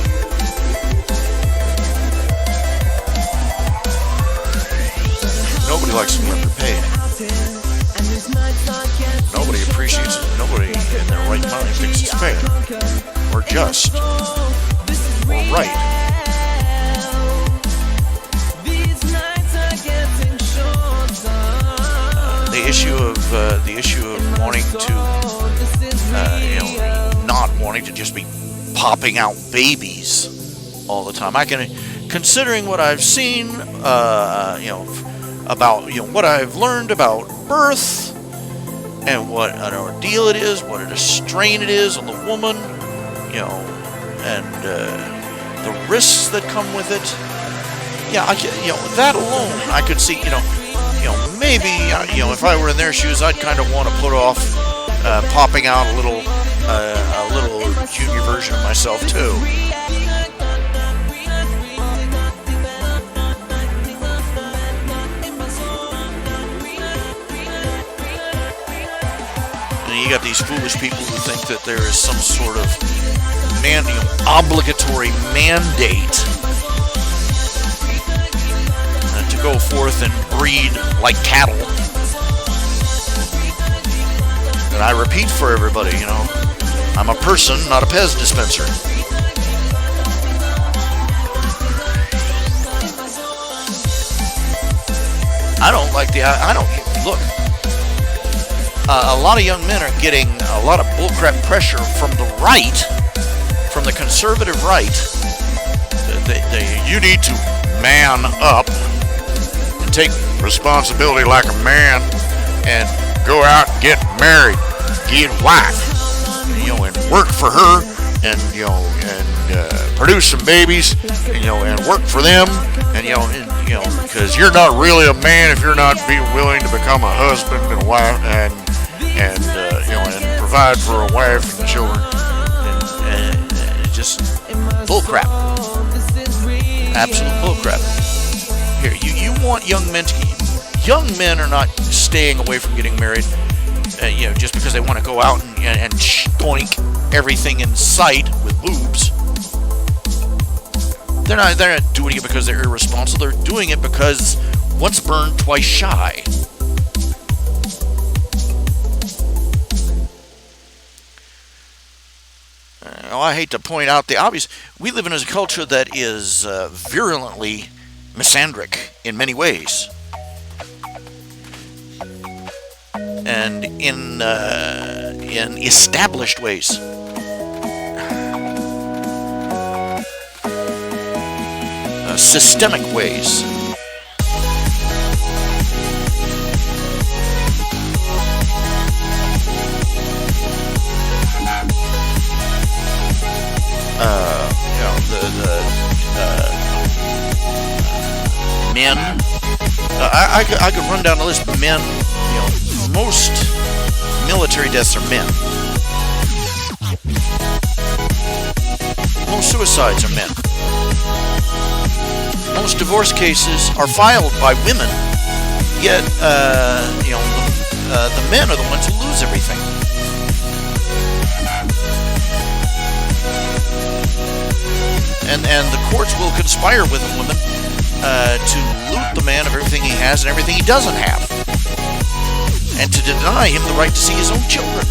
Speaker 1: Nobody likes to be underpaid. Nobody appreciates it. Nobody in their right mind thinks it's fair, or just, or right. The issue of wanting to, not wanting to just be popping out babies all the time. Considering what I've seen, about what I've learned about birth and what an ordeal it is, what a strain it is on the woman, and the risks that come with it. Yeah, that alone, I could see, maybe, if I were in their shoes, I'd kind of want to put off popping out a little junior version of myself too. And you got these foolish people who think that there is some sort of obligatory mandate to go forth and breed like cattle. And I repeat for everybody, I'm a person, not a Pez dispenser. Look, a lot of young men are getting a lot of bullcrap pressure from the right, from the conservative right. You need to man up and take responsibility like a man and go out and get married, get a wife, and work for her, and produce some babies, and work for them, and because you're not really a man if you're not being willing to become a husband and a wife, and provide for a wife and children, and just bullcrap, absolute bullcrap. Here, you want young men are not staying away from getting married, just because they want to go out and spoink everything in sight with boobs. They're not doing it because they're irresponsible. They're doing it because once burned, twice shy. I hate to point out the obvious. We live in a culture that is virulently misandric in many ways, and in established ways. systemic ways. Men. I could run down the list. Men. Most military deaths are men. Most suicides are men. Most divorce cases are filed by women. Yet, the men are the ones who lose everything. And the courts will conspire with the woman to loot the man of everything he has and everything he doesn't have, and to deny him the right to see his own children.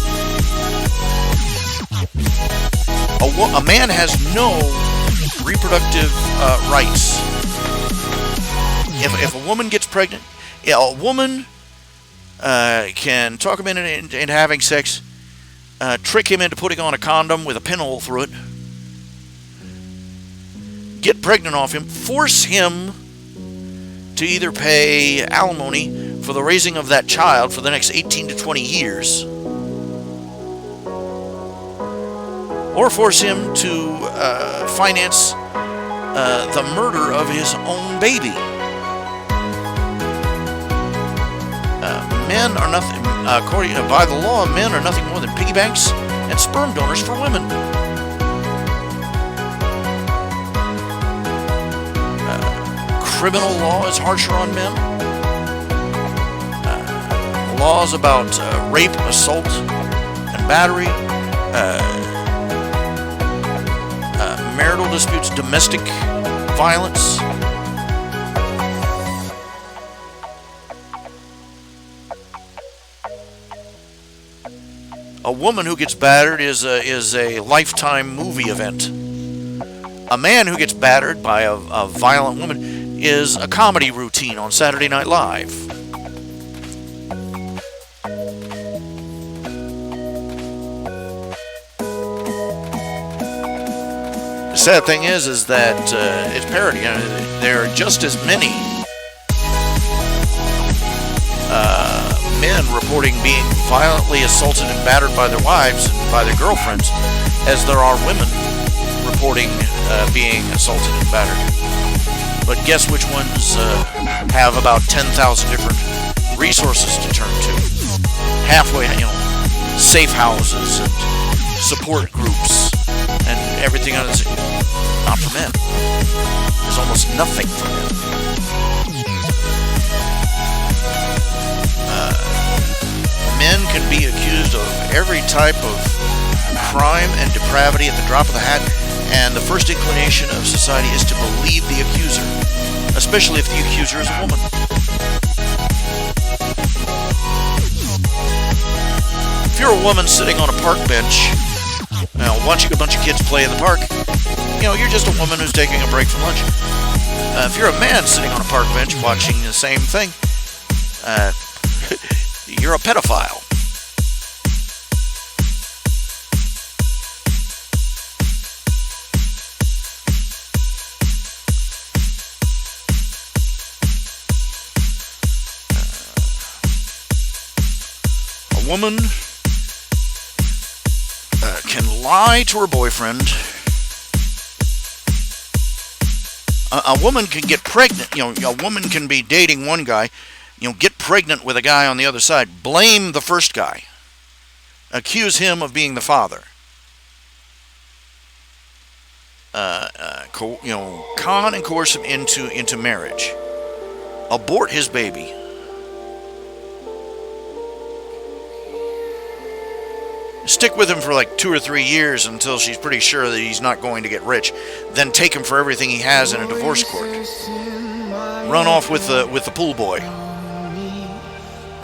Speaker 1: A man has no reproductive rights. If a woman gets pregnant, a woman can talk him into having sex, trick him into putting on a condom with a pinhole through it, get pregnant off him, force him to either pay alimony for the raising of that child for the next 18 to 20 years, or force him to finance the murder of his own baby. Men are nothing, by the law, men are nothing more than piggy banks and sperm donors for women. Criminal law is harsher on men. Laws about rape, assault, and battery, marital disputes, domestic violence. A woman who gets battered is a lifetime movie event. A man who gets battered by a violent woman is a comedy routine on Saturday Night Live. The sad thing is that it's parody. There are just as many men reporting being violently assaulted and battered by their wives and by their girlfriends as there are women reporting being assaulted and battered. But guess which ones have about 10,000 different resources to turn to? Halfway, safe houses and support groups and everything else. Not for men. There's almost nothing for men. Men can be accused of every type of crime and depravity at the drop of the hat, and the first inclination of society is to believe the accuser, especially if the accuser is a woman. If you're a woman sitting on a park bench, watching a bunch of kids play in the park, you're just a woman who's taking a break from lunch. If you're a man sitting on a park bench watching the same thing, you're a pedophile. A woman can lie to her boyfriend. A woman can get pregnant. A woman can be dating one guy, get pregnant with a guy on the other side, blame the first guy, accuse him of being the father, con and coerce him into marriage, abort his baby, stick with him for like 2 or 3 years until she's pretty sure that he's not going to get rich, then take him for everything he has in a divorce court, run off with the pool boy.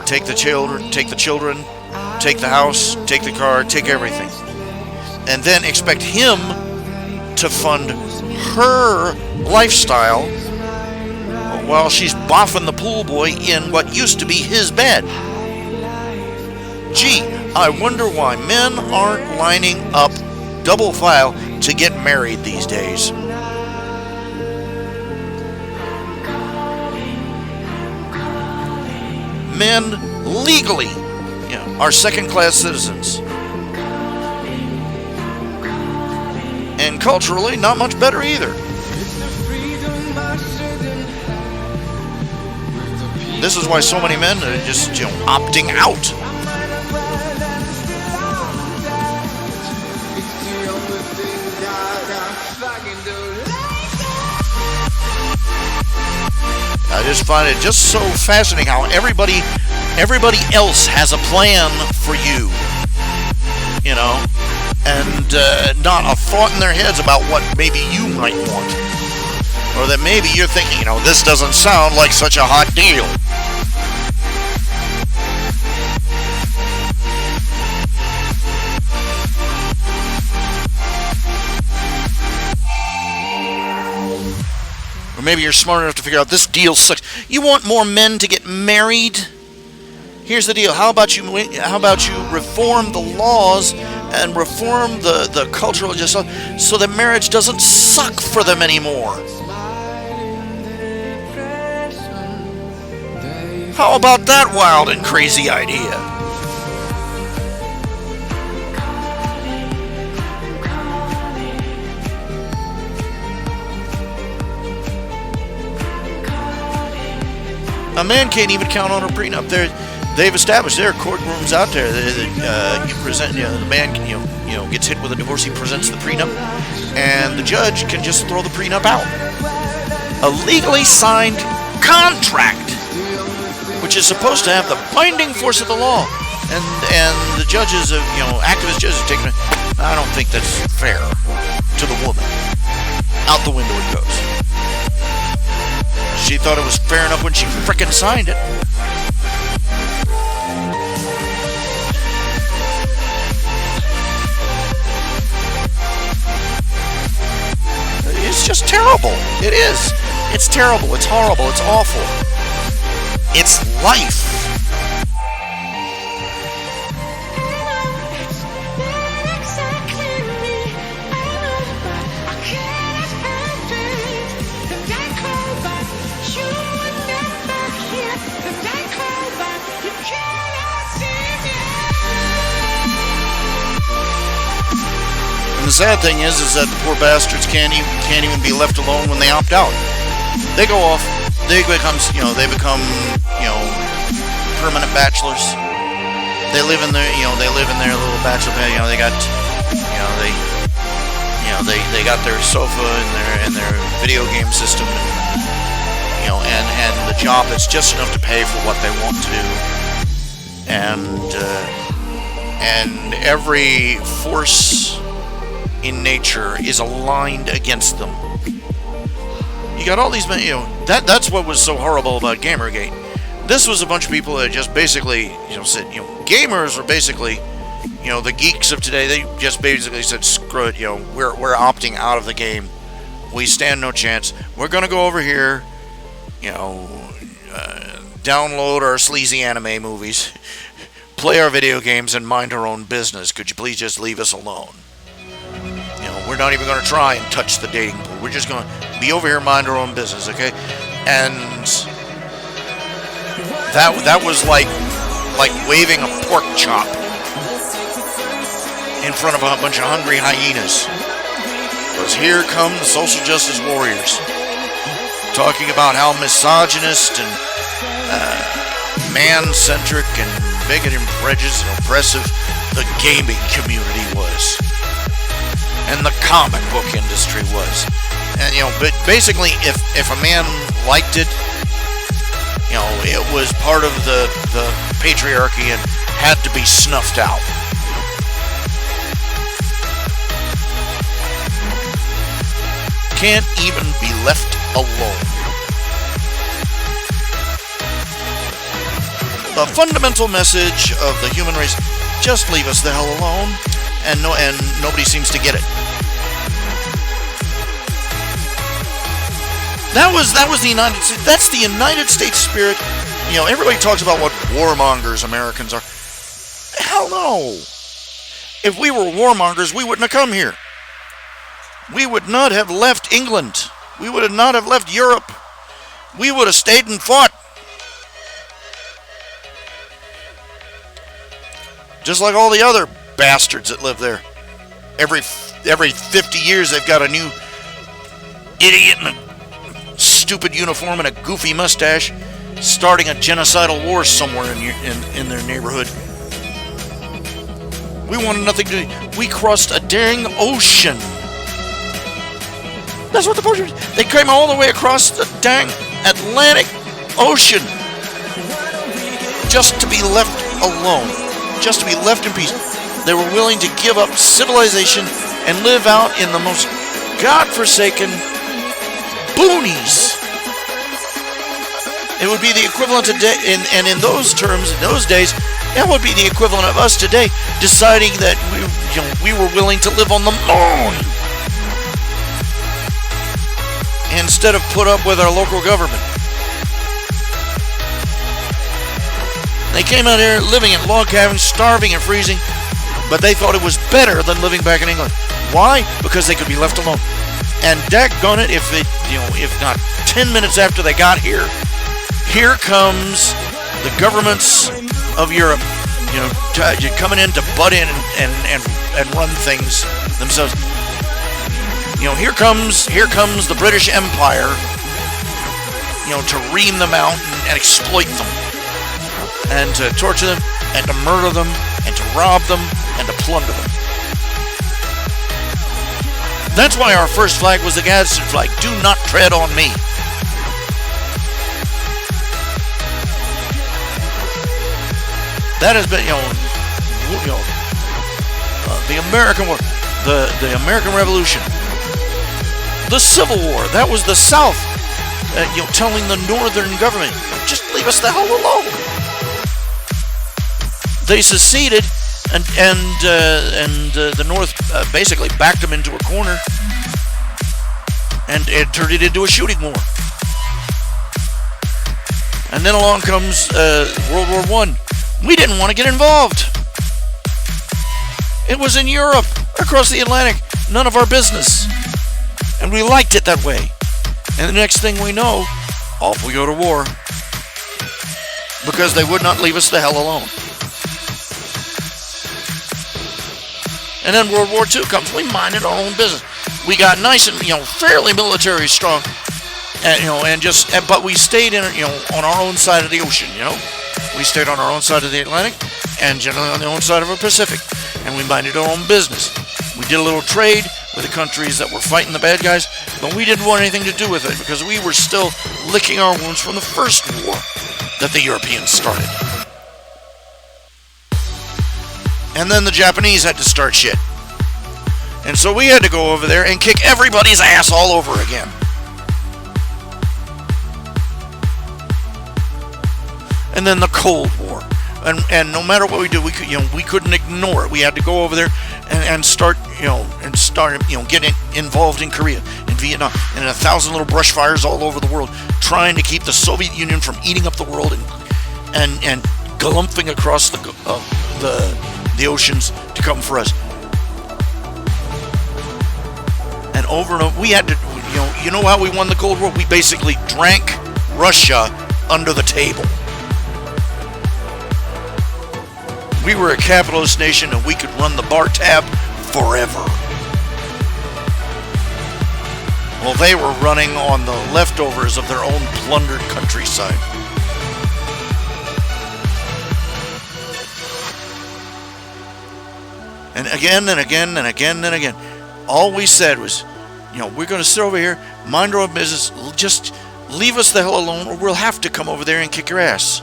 Speaker 1: Take the children, take the house, take the car, take everything. And then expect him to fund her lifestyle while she's boffing the pool boy in what used to be his bed. Gee, I wonder why men aren't lining up double file to get married these days. men legally, are second-class citizens. And culturally, not much better either. This is why so many men are just, opting out. I just find it just so fascinating how everybody else has a plan for you, and not a thought in their heads about what maybe you might want, or that maybe you're thinking, this doesn't sound like such a hot deal. Maybe you're smart enough to figure out this deal sucks. You want more men to get married? Here's the deal. How about you reform the laws and reform the cultural justice so that marriage doesn't suck for them anymore? How about that wild and crazy idea? A man can't even count on a prenup. They've established there are courtrooms out there that you present. The man gets hit with a divorce. He presents the prenup, and the judge can just throw the prenup out. A legally signed contract, which is supposed to have the binding force of the law, and the judges of activist judges are taking it. I don't think that's fair to the woman. Out the window it goes. She thought it was fair enough when she frickin' signed it. It's just terrible. It is. It's terrible. It's horrible. It's awful. It's life. And the sad thing is that the poor bastards can't even be left alone when they opt out. They go off. They become permanent bachelors. They live in their little bachelor pad. They got they got their sofa and their video game system, and the job that's just enough to pay for what they want to do, and every force in nature is aligned against them. You got all these men, that's what was so horrible about Gamergate. This was a bunch of people that just basically, said, gamers are basically, the geeks of today. They just basically said, screw it, we're opting out of the game. We stand no chance. We're gonna go over here, download our sleazy anime movies, play our video games, and mind our own business. Could you please just leave us alone? We're not even going to try and touch the dating pool. We're just going to be over here, mind our own business, okay? And that was like waving a pork chop in front of a bunch of hungry hyenas. Because here come the social justice warriors, talking about how misogynist and man-centric and bigoted and prejudiced and oppressive the gaming community was. And the comic book industry was. And, but basically, if a man liked it, it was part of the patriarchy and had to be snuffed out. Can't even be left alone. The fundamental message of the human race, just leave us the hell alone. And nobody seems to get it. That was the United States. That's the United States spirit. Everybody talks about what warmongers Americans are. Hell no. If we were warmongers, we wouldn't have come here. We would not have left England. We would not have left Europe. We would have stayed and fought. Just like all the other bastards that live there. Every 50 years they've got a new idiot in a stupid uniform and a goofy mustache starting a genocidal war somewhere in their neighborhood. We wanted nothing to do. We crossed a dang ocean. That's what the Portuguese. They came all the way across the dang Atlantic Ocean just to be left alone, just to be left in peace. They were willing to give up civilization and live out in the most godforsaken boonies. It would be the equivalent today, and in those terms, in those days, that would be the equivalent of us today deciding that we were willing to live on the moon instead of put up with our local government. They came out here living in log cabins, starving and freezing, but they thought it was better than living back in England. Why? Because they could be left alone. And daggone it, if not 10 minutes after they got here, here comes the governments of Europe, coming in to butt in and run things themselves. Here comes the British Empire, to ream them out and exploit them, and to torture them, and to murder them, and to rob them, and to plunder them. That's why our first flag was the Gadsden flag. Do not tread on me. That has been, the American War, the American Revolution, the Civil War. That was the South, telling the Northern government, just leave us the hell alone. They seceded, and the North basically backed them into a corner, and it turned it into a shooting war. And then along comes World War I. We didn't want to get involved. It was in Europe, across the Atlantic, none of our business. And we liked it that way. And the next thing we know, off we go to war. Because they would not leave us the hell alone. And then World War II comes. We minded our own business. We got nice and, fairly military strong. And, but we stayed in, on our own side of the ocean, We stayed on our own side of the Atlantic and generally on the own side of the Pacific. And we minded our own business. We did a little trade with the countries that were fighting the bad guys, but we didn't want anything to do with it because we were still licking our wounds from the first war that the Europeans started. And then the Japanese had to start shit. And so we had to go over there and kick everybody's ass all over again. And then the Cold War, and no matter what we did, we couldn't ignore it. We had to go over there and start getting involved in Korea, in Vietnam, and in 1,000 little brush fires all over the world, trying to keep the Soviet Union from eating up the world and galumphing across the oceans to come for us. And over and over, we had to, you know how we won the Cold War? We basically drank Russia under the table. We were a capitalist nation and we could run the bar tab forever. Well, they were running on the leftovers of their own plundered countryside. And again and again and again and again, all we said was, we're going to sit over here, mind our own business, just leave us the hell alone or we'll have to come over there and kick your ass.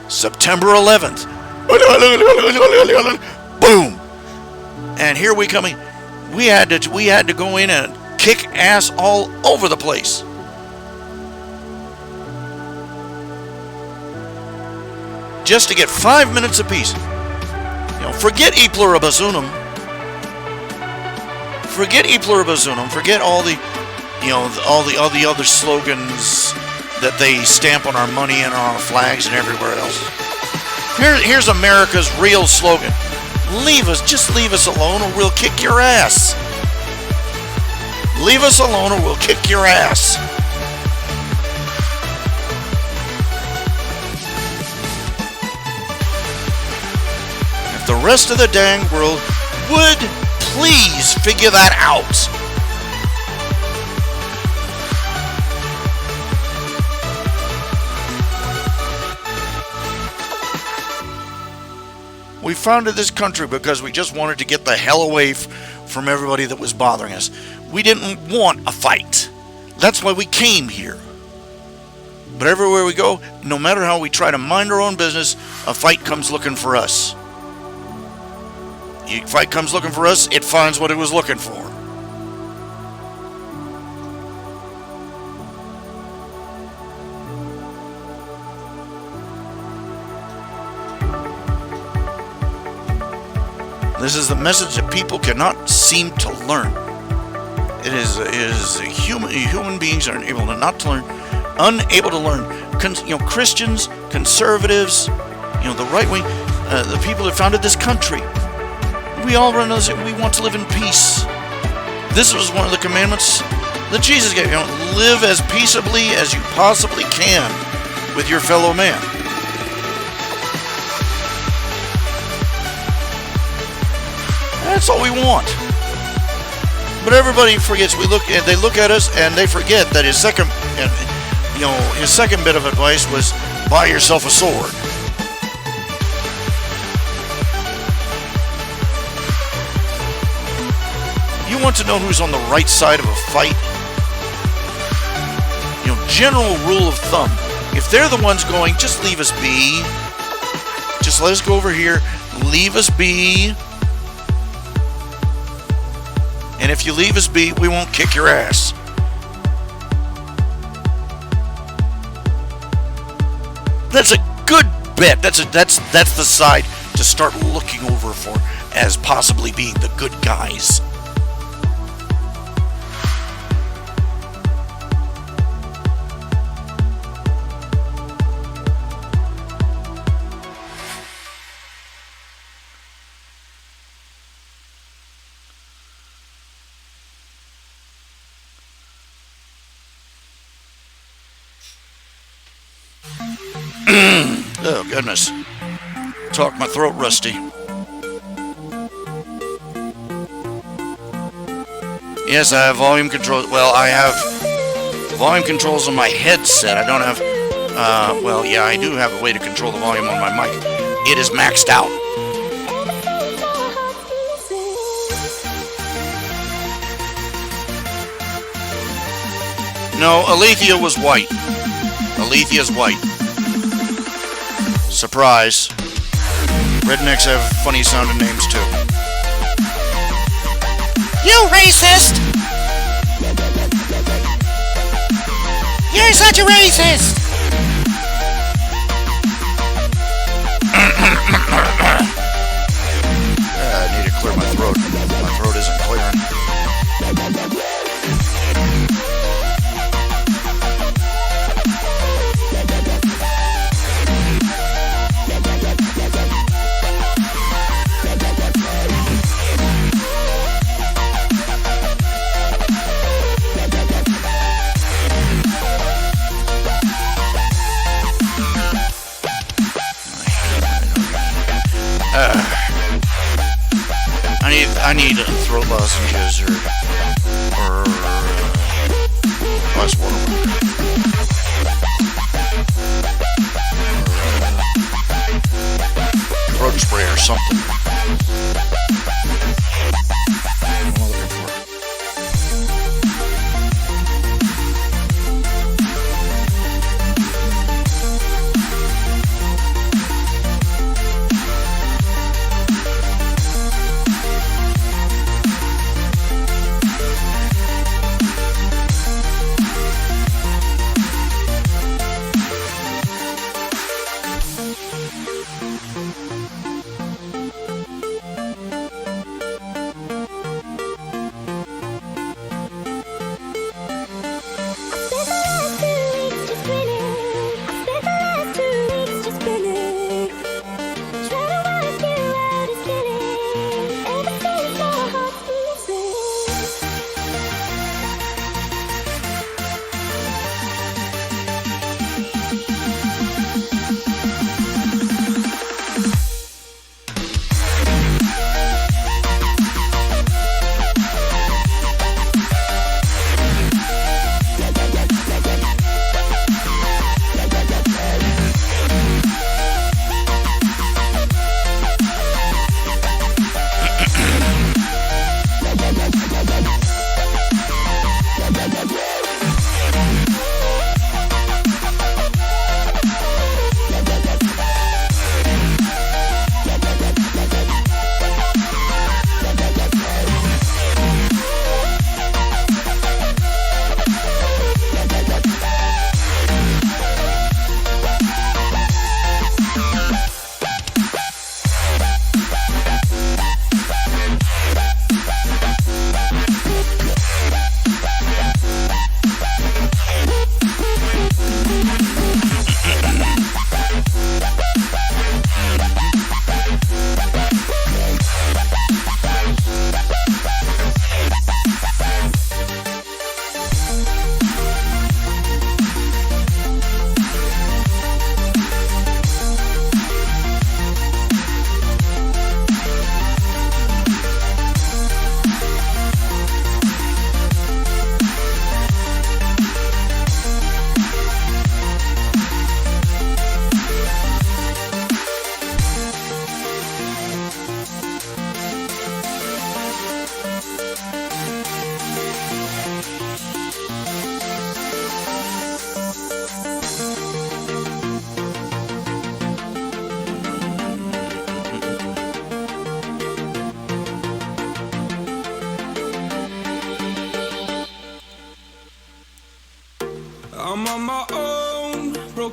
Speaker 1: September 11th. Boom. And here we come in. We had to go in and kick ass all over the place. Just to get 5 minutes apiece. Forget E pluribus unum. Forget E pluribus unum. Forget all the other slogans that they stamp on our money and on our flags and everywhere else. Here's America's real slogan. Just leave us alone or we'll kick your ass. Leave us alone or we'll kick your ass. the rest of the dang world would please figure that out. We founded this country because we just wanted to get the hell away from everybody that was bothering us. We didn't want a fight. That's why we came here. But everywhere we go, no matter how we try to mind our own business, a fight comes looking for us. A fight comes looking for us, it finds what it was looking for. This is the message that people cannot seem to learn. It is human beings are unable to learn. Christians, conservatives, the right wing, the people that founded this country. We all run this. We want to live in peace. This was one of the commandments that Jesus gave. Live as peaceably as you possibly can with your fellow man. That's all we want. But everybody forgets. They look at us and they forget that his second bit of advice was buy yourself a sword. You want to know who's on the right side of a fight? General rule of thumb. If they're the ones going, just leave us be. Just let us go over here. Leave us be. And if you leave us be, we won't kick your ass. That's a good bet. That's the side to start looking over for as possibly being the good guys. Oh, goodness. Talk my throat rusty. Yes, I have volume controls. Well, I have volume controls on my headset. I don't have... I do have a way to control the volume on my mic. It is maxed out. No, Alethea was white. Alethea's white. Surprise. Rednecks have funny sounding names too. You racist! You're such a racist! I need to clear my throat. My throat isn't clearing. I need throat lozenges or glass water. Throat spray or something. What am I looking for?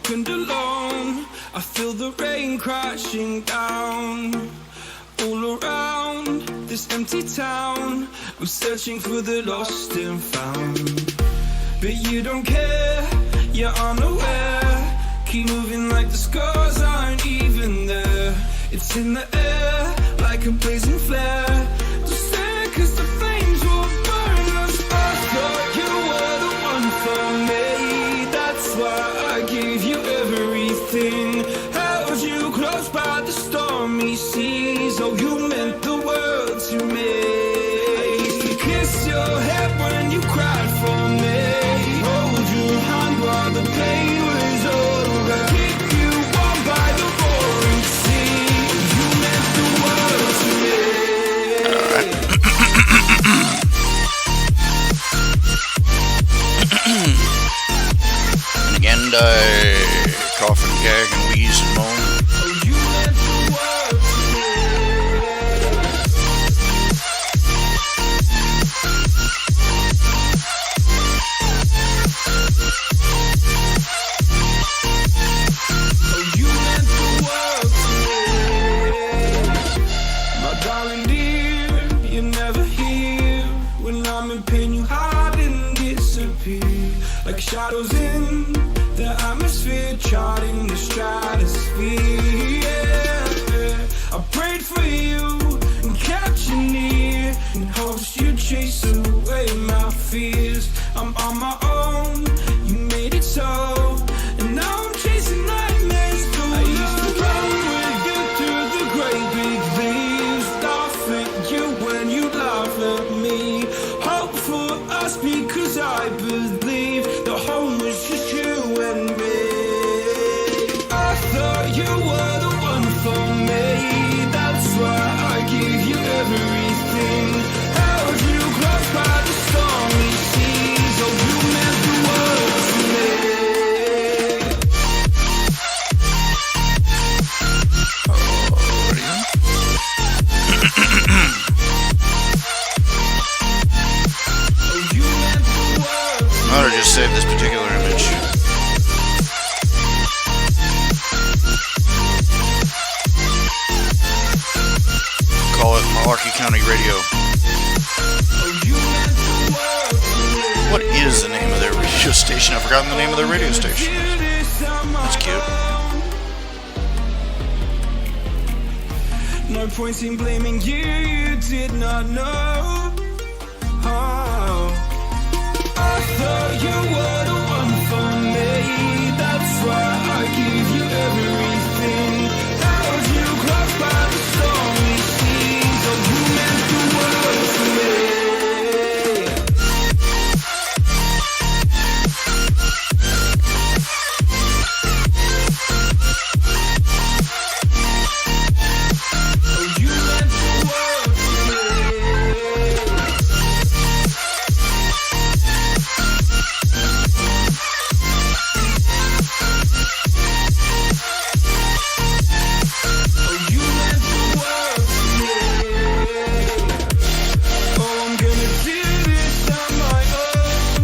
Speaker 6: second alone. I feel the rain crashing down all around this empty town. I'm searching for the lost and found, but you don't care, you're unaware. Keep moving like the scars aren't even there. It's in the air like a blazing flare. Don't stare 'cause the flames will burn us. I thought you were the one for me. That's why I gave you everything. Held you close by the stormy seas. Oh, you meant the world to me. I used to kiss your head when you cried for me. Hold your hand while the pain was over. Keep you warm by the roaring sea. You meant the world to me.
Speaker 1: And again, I cough and gag and wheeze and moan.
Speaker 6: Oh, you meant the world to me. Oh, you meant the world to me. My darling dear, you're never here. When I'm in pain, you hide and disappear. Like shadows in the atmosphere, charting the stratosphere. Yeah. I prayed for you and kept you near in hopes you'd chase away my fears. I'm on my own, you made it so, and now I'm chasing nightmares too. I used to run with you through the great big leaves, laugh at you when you laugh at me. Hope for us because I believe the home was just you and me. I thought you were the one for me. That's why I gave you everything. Held you close by the stormy seas. Oh, you meant the world to me. Oh, you meant the world to me.
Speaker 1: I ought to just save this particular image. Call it Malarkey County Radio.
Speaker 6: Oh, you meant the world to me.
Speaker 1: What is the name of their radio station? I've forgotten the name of their radio station. That's cute.
Speaker 6: No point in blaming you, you did not know. Oh, I thought you were the one for me. That's why I gave you everything. Held you close by the stormy seas. Oh, you meant the world to me. Oh, you meant the world to me. Oh, you meant the world to me. Oh, I'm gonna do this on my own.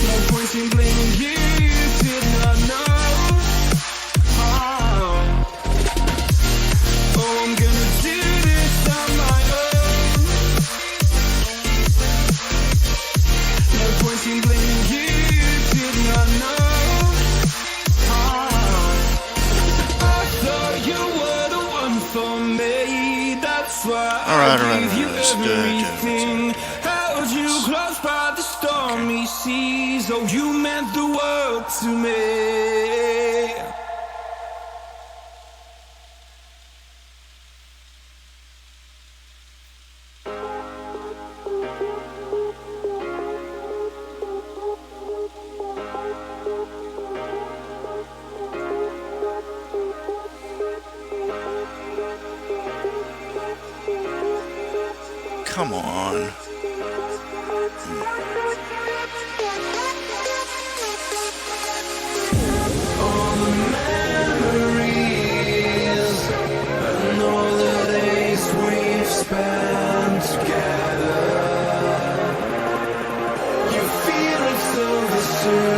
Speaker 6: No point in blaming you, you did not know. Oh, I'm gonna do this on my own. No point in blaming you, you did not know. I thought you were the one for me. That's why
Speaker 1: All right,
Speaker 6: I gave you
Speaker 1: let's do it.
Speaker 6: everything. Held you close by the stormy seas. Oh, you meant the world to me.
Speaker 1: Come on.
Speaker 6: All the memories and all the days we've spent together. You feel it so the soon.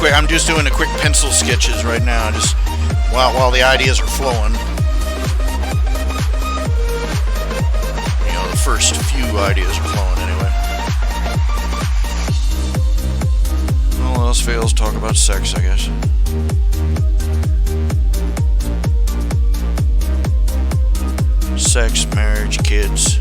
Speaker 1: quick. I'm just doing a quick pencil sketches right now, just while the ideas are flowing. You know, the first few ideas are flowing anyway. All else fails, talk about sex, I guess. Sex, marriage, kids.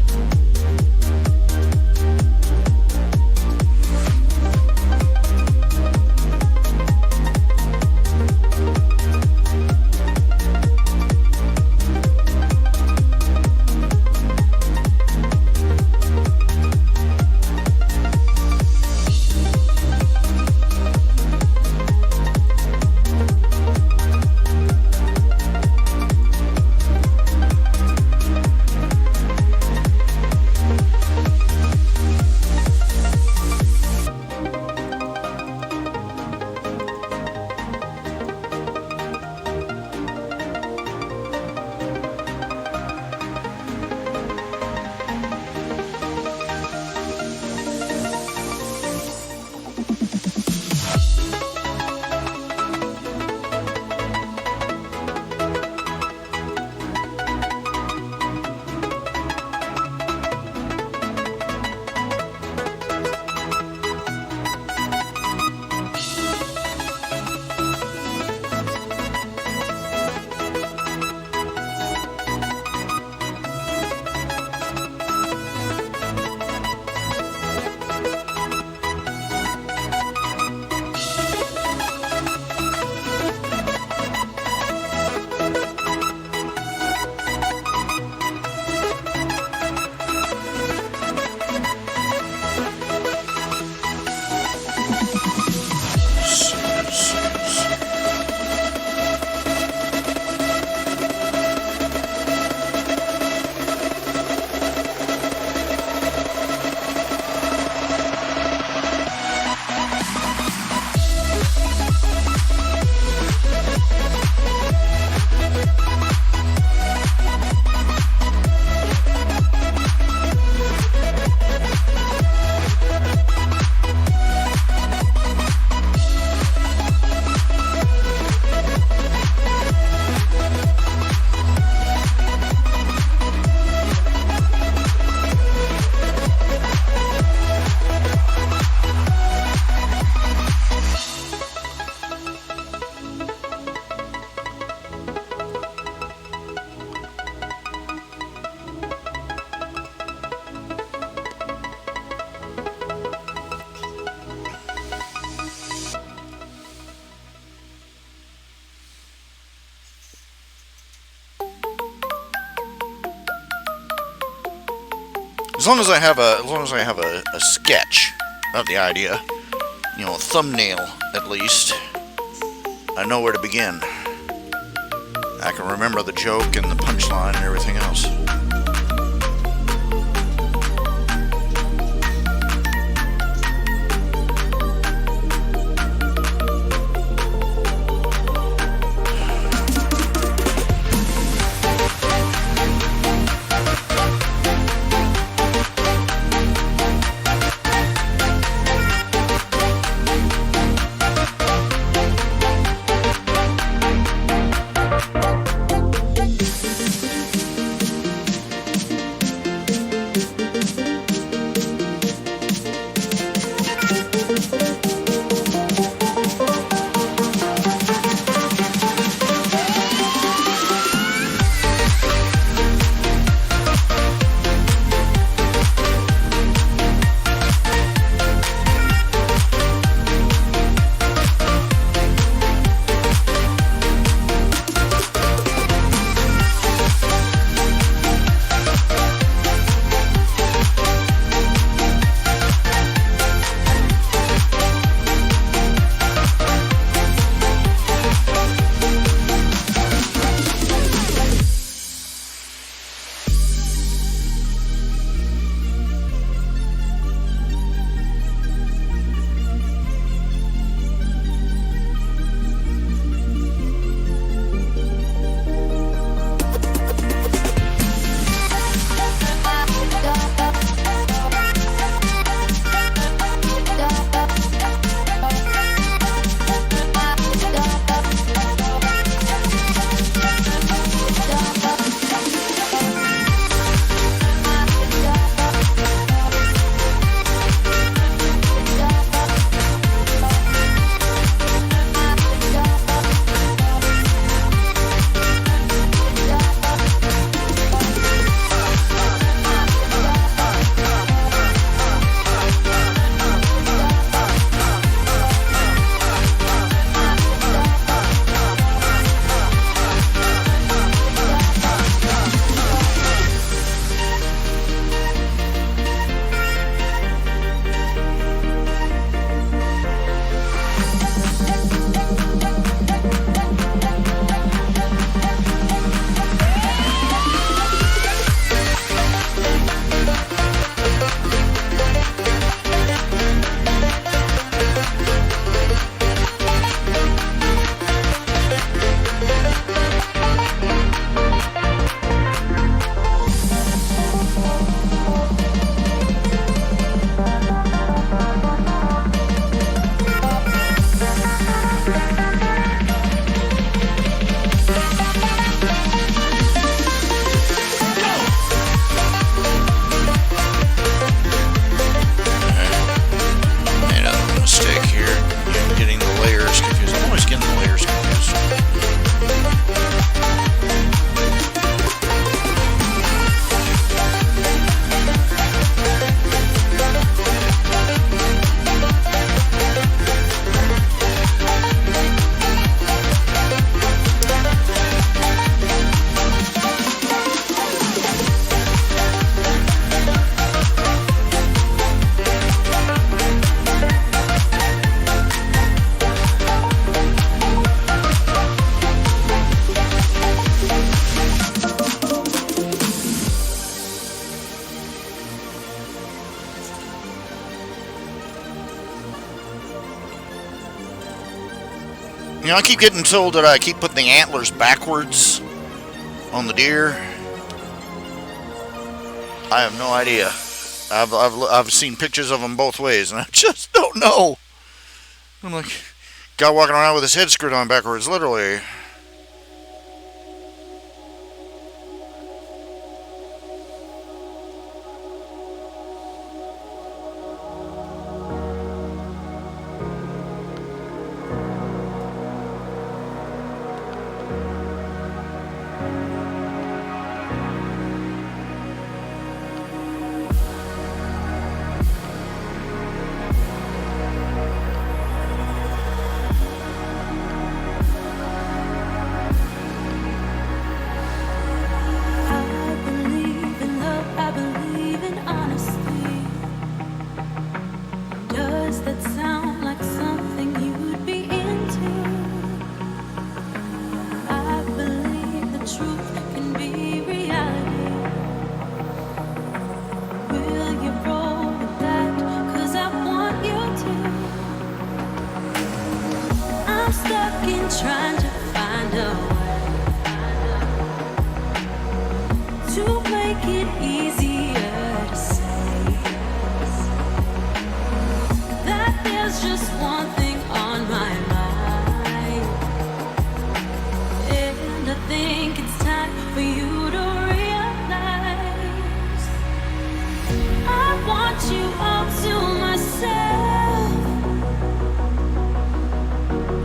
Speaker 1: As long as I have a sketch of the idea, you know, a thumbnail at least, I know where to begin. I can remember the joke and the punchline and everything else. You know, I keep getting told that I keep putting the antlers backwards on the deer. I have no idea. I've seen pictures of them both ways, and I just don't know. I'm like, guy walking around with his head screwed on backwards, literally.
Speaker 2: I believe in love, I believe in honesty. Does that sound like something you'd be into? I believe the truth can be reality. Will you roll with that? 'Cause I want you to. I'm stuck in trying to find a way to make it easier to say that there's just one thing on my mind, and I think it's time for you to realize I want you all to myself.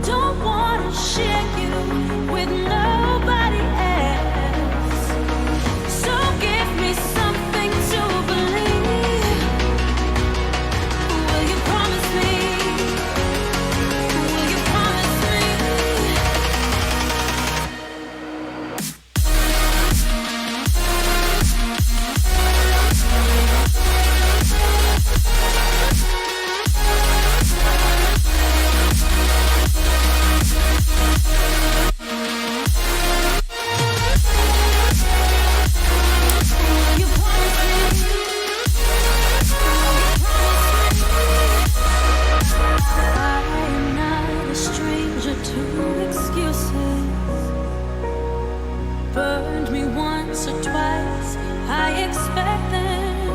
Speaker 2: Don't wanna share you with nobody else. So give me something to believe. Will you promise me? Will you promise me? Will you promise me? I am not a stranger to excuses. Burned me once or twice, I expect them.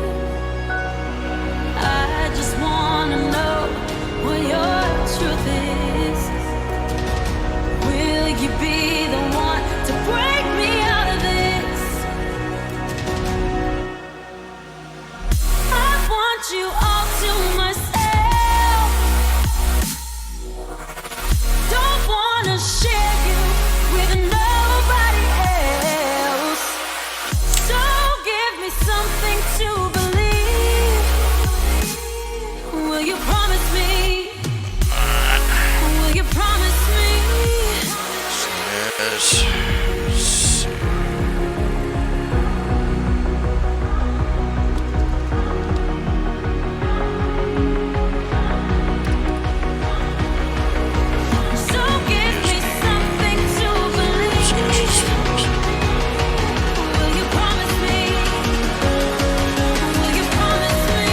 Speaker 2: I just wanna know what your truth is. Will you be the one to break me out of this? I want you all to myself. Don't wanna share you with nobody else. So give me something to believe. Will you promise me? Will you promise me?
Speaker 1: Yes.
Speaker 2: So give me something to believe. Will you promise me? Will you promise me?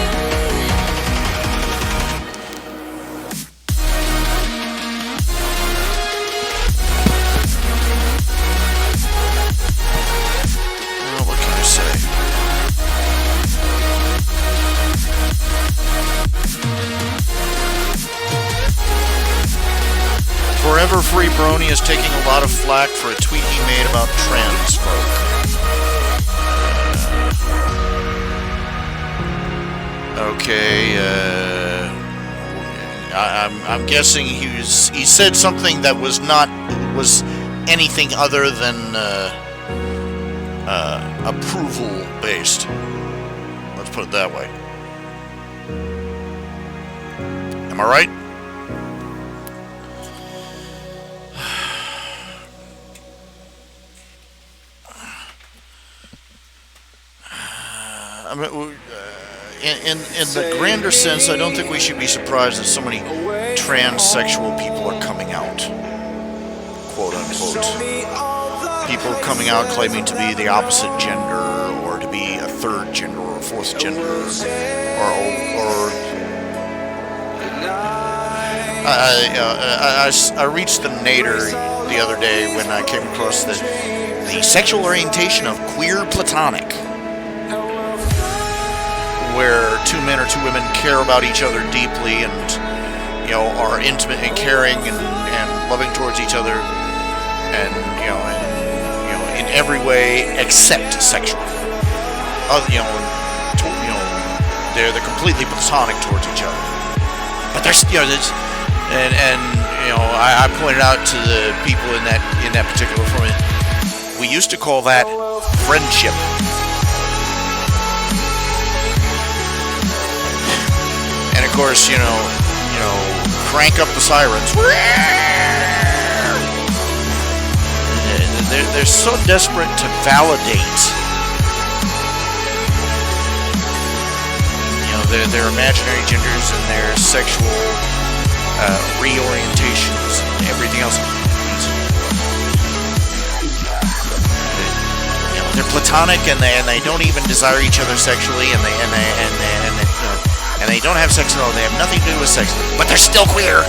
Speaker 1: Well, what can I say? Forever Free Brony is taking a lot of flack for a tweet he made about trans folk. Okay, I'm guessing he said something that was anything other than approval based. Let's put it that way. Am I right? I mean, in the grander sense, I don't think we should be surprised that so many transsexual people are coming out, quote unquote. People coming out claiming to be the opposite gender, or to be a third gender or a fourth gender, or I reached the nadir the other day when I came across the sexual orientation of queer platonic, where two men or two women care about each other deeply and are intimate and caring and loving towards each other, and in every way except sexual. They're completely platonic towards each other. But there's I pointed out to the people in that particular forum, we used to call that friendship. And of course, crank up the sirens. They're so desperate to validate their imaginary genders and their sexual reorientations and everything else. They're platonic and they don't even desire each other sexually, and they don't have sex at all. They have nothing to do with sex, but they're still queer.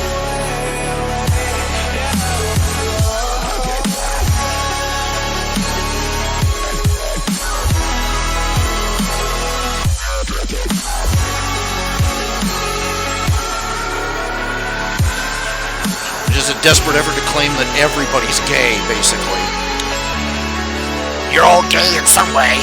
Speaker 1: Just a desperate effort to claim that everybody's gay, basically. You're all gay in some way.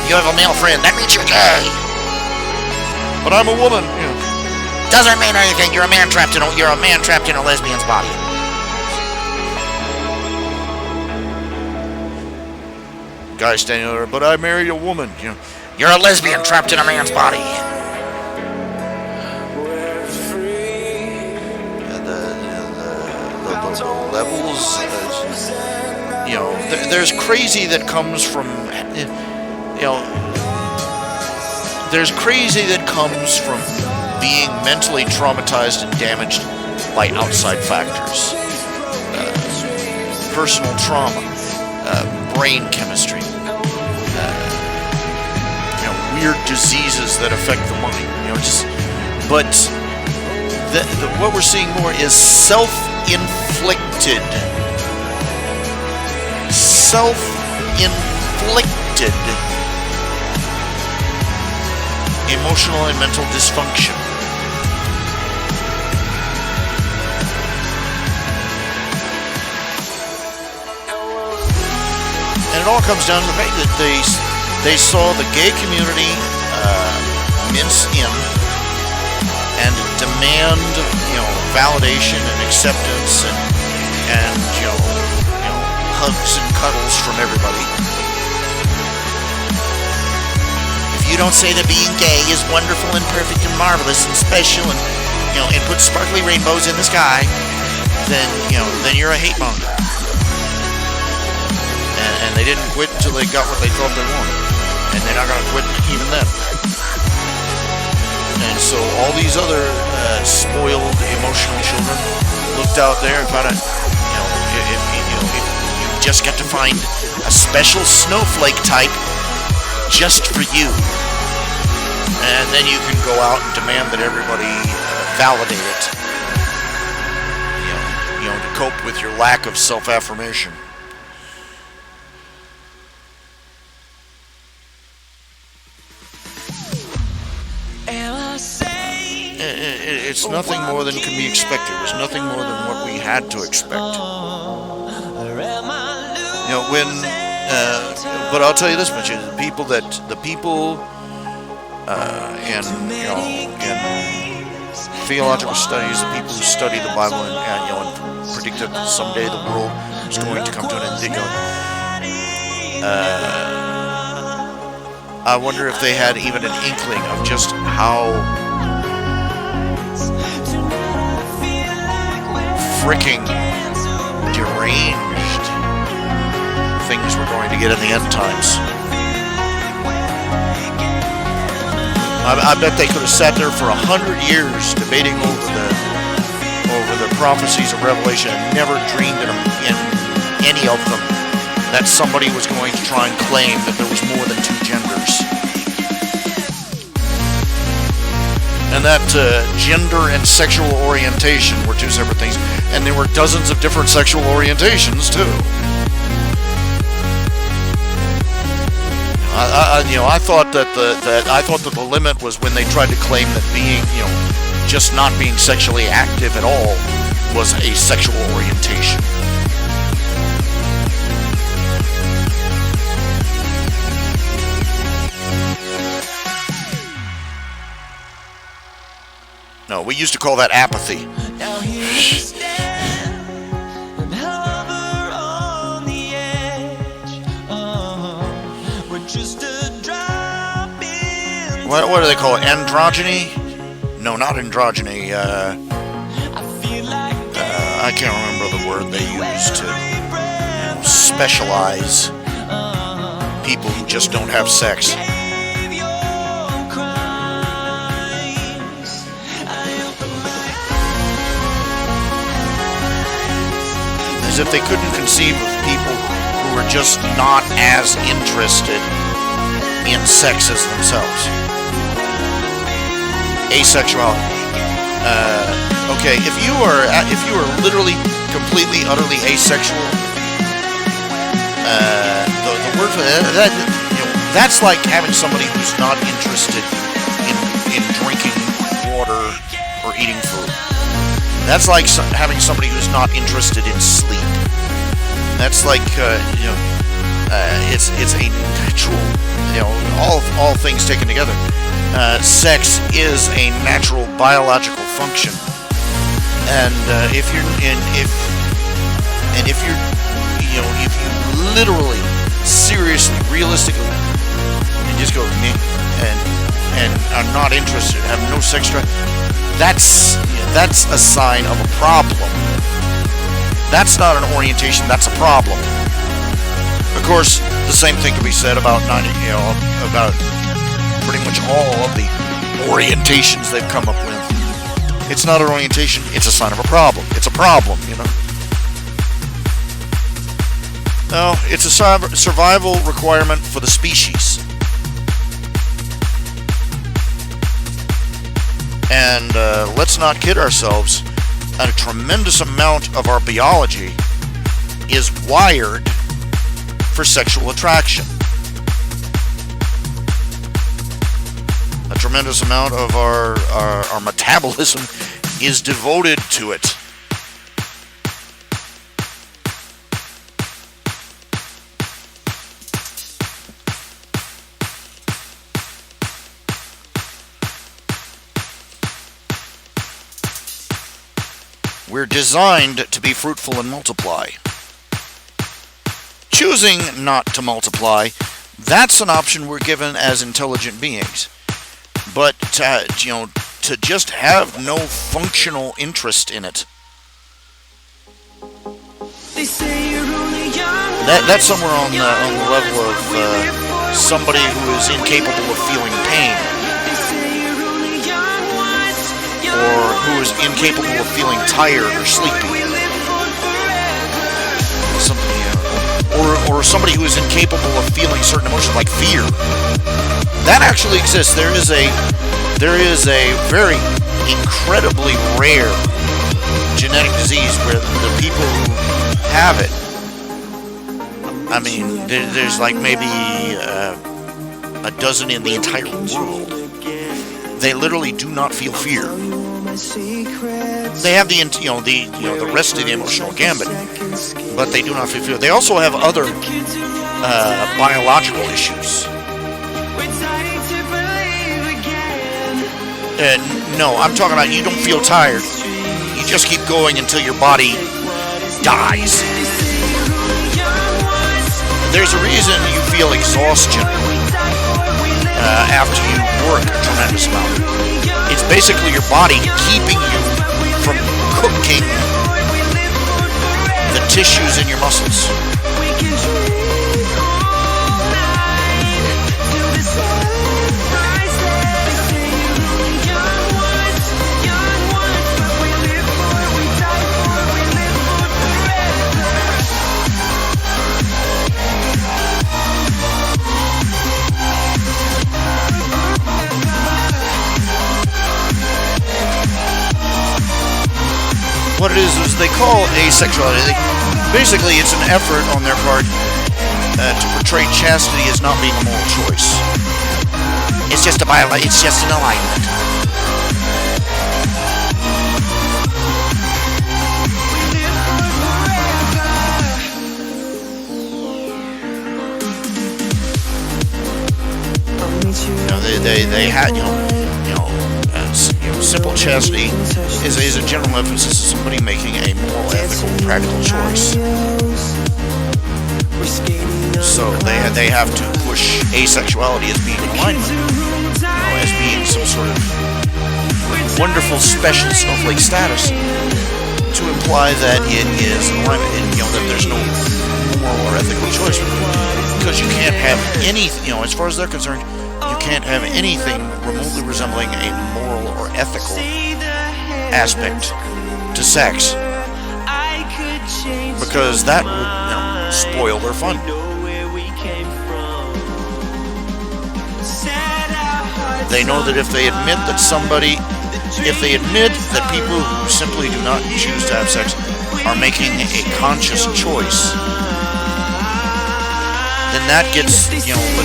Speaker 1: You have a male friend, that means you're gay. But I'm a woman. Doesn't mean anything. You're a man trapped in a lesbian's body. Guy standing there, but I married a woman. You're a lesbian trapped in a man's body. The levels, there's crazy that comes from, there's crazy that comes from being mentally traumatized and damaged by outside factors, personal trauma, brain chemistry, weird diseases that affect the mind. But what we're seeing more is self-inflicted emotional and mental dysfunction. And it all comes down to the fact that they saw the gay community mince in and demand, validation and acceptance and hugs and cuddles from everybody. If you don't say that being gay is wonderful and perfect and marvelous and special and put sparkly rainbows in the sky, then you're a hate monger. And they didn't quit until they got what they thought they wanted. And they're not going to quit even then. And so all these other spoiled, emotional children looked out there and found out, you've just got to find a special snowflake type just for you. And then you can go out and demand that everybody validate it. To cope with your lack of self-affirmation. It's nothing more than can be expected. It was nothing more than what we had to expect. But I'll tell you this much: the people in theological studies, the people who study the Bible and predict that someday the world is going to come to an end. I wonder if they had even an inkling of just how freaking deranged things we're going to get in the end times. I bet they could have sat there for 100 years debating over the prophecies of Revelation and never dreamed in any of them that somebody was going to try and claim that there was more than two genders. And that gender and sexual orientation were two separate things. And there were dozens of different sexual orientations, too. I thought that the limit was when they tried to claim that being, just not being sexually active at all was a sexual orientation. No, we used to call that apathy.
Speaker 6: Now here we stand and hover on the edge. We're just a drop in.
Speaker 1: What do they call it? Androgyny? No, not androgyny.
Speaker 6: I feel like
Speaker 1: I can't remember the word they use to specialize people who just don't have sex.
Speaker 6: save your crimes. I open my eyes.
Speaker 1: As if they couldn't conceive of people who were just not as interested in sex as themselves. Asexuality. Okay, if you are literally completely, utterly asexual, the word for that, that's like having somebody who's not interested in drinking water or eating food. That's like having somebody who's not interested in sleep. That's like it's a natural, all things taken together. Sex is a natural biological function, and if you literally, seriously, realistically, and just go and are not interested, have no sex drive, that's a sign of a problem. That's not an orientation. That's a problem. Of course, the same thing can be said about about pretty much all of the orientations they've come up with. It's not an orientation, it's a sign of a problem. It's a problem, No, it's a survival requirement for the species. And let's not kid ourselves, a tremendous amount of our biology is wired for sexual attraction. A tremendous amount of our metabolism is devoted to it. We're designed to be fruitful and multiply. Choosing not to multiply, that's an option we're given as intelligent beings. But to just have no functional interest in it,
Speaker 6: They say you're only young.
Speaker 1: that's somewhere on the level of somebody who is incapable of feeling pain,
Speaker 6: They say you're only young once.
Speaker 1: or who is incapable of feeling tired or sleepy.
Speaker 6: We live for forever.
Speaker 1: Something, or somebody who is incapable of feeling certain emotions like fear. That actually exists. There is a very incredibly rare genetic disease where the people who have it, I mean, there's like maybe a dozen in the entire world. They literally do not feel fear. They have the rest of the emotional gambit, but they do not feel fear. They also have other biological issues. No, I'm talking about you don't feel tired. You just keep going until your body dies. There's a reason you feel exhaustion after you work a tremendous amount. It's basically your body keeping you from cooking the tissues in your muscles. it is they call asexuality. Basically, it's an effort on their part to portray chastity as not being a moral choice. It's just it's just an alignment. They had simple chastity is a general emphasis of somebody making a moral, ethical, practical choice. So they have to push asexuality as being alignment, as being some sort of wonderful special snowflake status, to imply that it is alignment, that there's no moral or ethical choice, because you can't have any, as far as they're concerned, you can't have anything remotely resembling a moral or ethical aspect to sex, because that would spoil their fun. They know that if they admit that people who simply do not choose to have sex are making a conscious choice, then that gets, the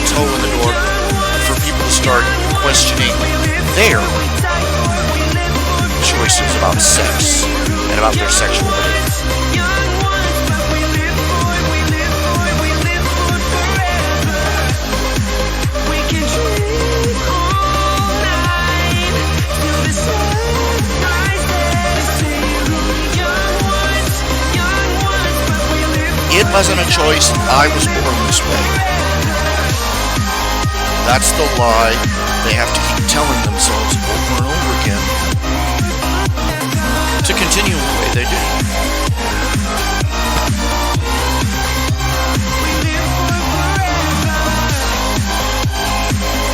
Speaker 1: toe in the door for people to start questioning their choices about sex and about their sexual beliefs. It wasn't a choice. I was born this way. That's the lie they have to keep telling themselves over and over again to continue the way they do.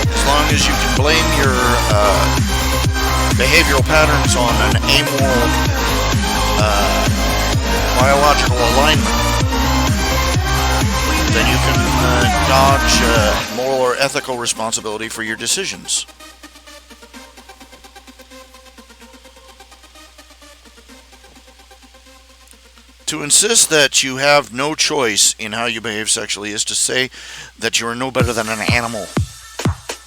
Speaker 1: As long as you can blame your behavioral patterns on an amoral biological alignment, then you can dodge moral or ethical responsibility for your decisions. To insist that you have no choice in how you behave sexually is to say that you are no better than an animal,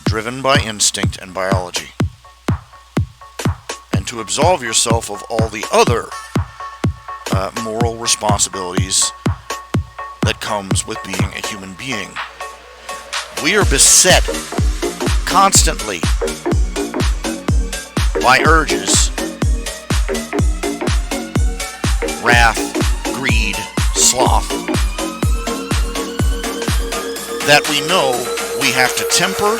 Speaker 1: driven by instinct and biology, and to absolve yourself of all the other moral responsibilities that comes with being a human being. We are beset constantly by urges, wrath, greed, sloth, that we know we have to temper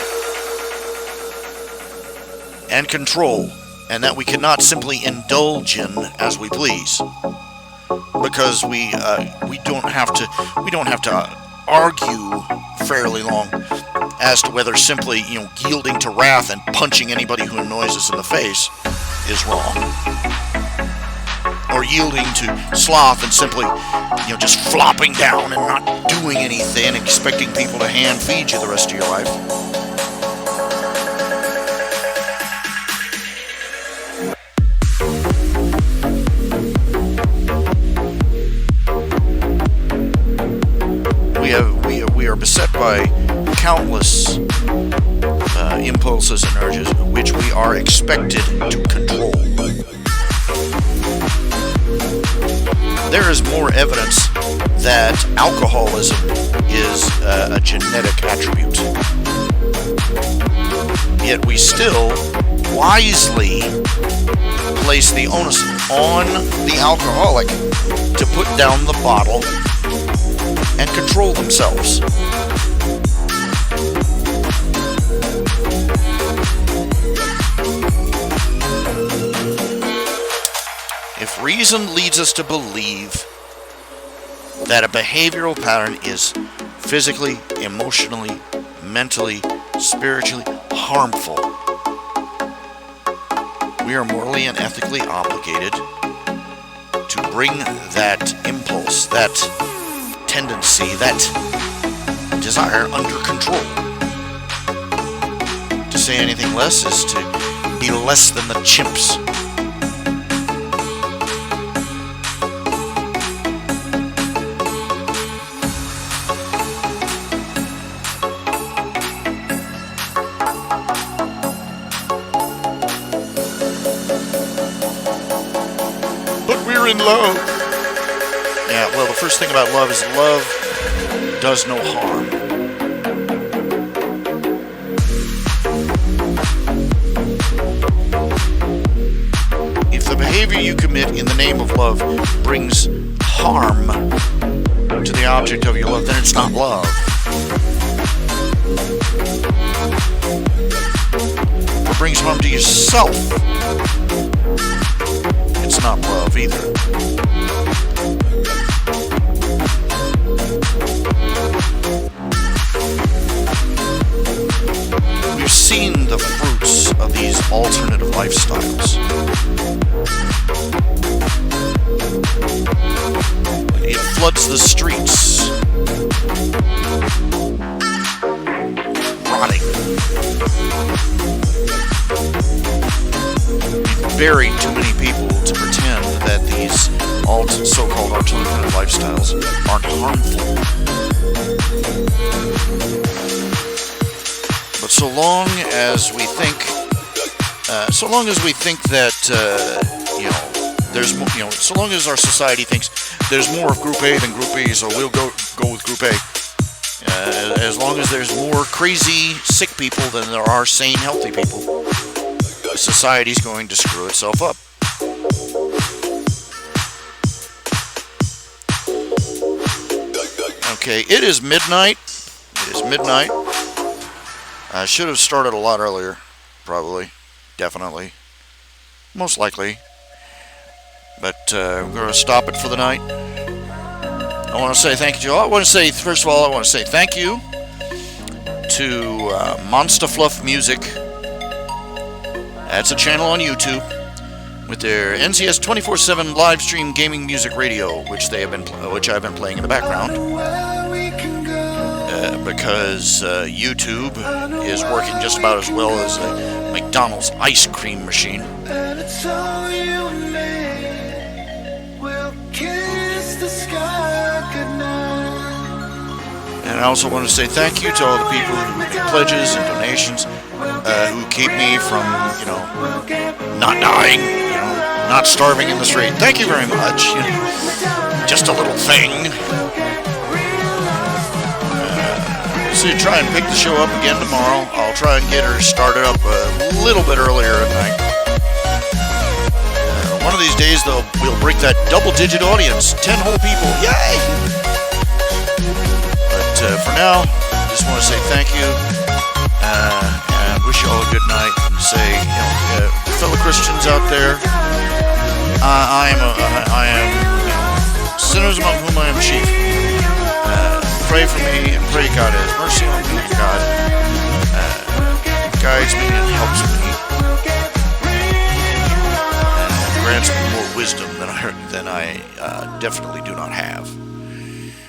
Speaker 1: and control, and that we cannot simply indulge in as we please, because we don't have to argue fairly long as to whether simply yielding to wrath and punching anybody who annoys us in the face is wrong, or yielding to sloth and simply just flopping down and not doing anything and expecting people to hand feed you the rest of your life. We are beset by countless impulses and urges which we are expected to control. There is more evidence that alcoholism is a genetic attribute. Yet we still wisely place the onus on the alcoholic to put down the bottle and control themselves. If reason leads us to believe that a behavioral pattern is physically, emotionally, mentally, spiritually harmful, we are morally and ethically obligated to bring that impulse, that tendency, that desire under control. To say anything less is to be less than the chimps
Speaker 4: love.
Speaker 1: Yeah, well, the first thing about love is love does no harm. If the behavior you commit in the name of love brings harm to the object of your love, then it's not love. If it brings harm to yourself, it's not love either. We've seen the fruits of these alternative lifestyles. It floods the streets, rotting. We've buried too many people to pretend that these so-called alternative lifestyles aren't harmful. But so long as we think that there's more, so long as our society thinks there's more of Group A than Group B, so we'll go with Group A. As long as there's more crazy, sick people than there are sane, healthy people, society's going to screw itself up. Okay, it is midnight. I should have started a lot earlier. Probably. Definitely. Most likely. But we're going to stop it for the night. I want to say thank you to all. First of all, I want to say thank you to Monster Fluff Music. That's a channel on YouTube with their NCS 24/7 live stream gaming music radio, which I've been playing in the background. Because YouTube is working just about as well as a McDonald's ice cream machine. And I also want to say thank you to all the people who make pledges and donations, who keep me from, not dying, not starving in the street. Thank you very much. Just a little thing. So try and pick the show up again tomorrow. I'll try and get her started up a little bit earlier at night. One of these days, though, we'll break that double-digit audience. 10 whole people. Yay! But for now, I just want to say thank you. And wish you all a good night. And say, fellow Christians out there, I am sinners among whom I am chief. Pray for me and pray God has mercy on me, and God guides me and helps me and grants me more wisdom than I definitely do not have.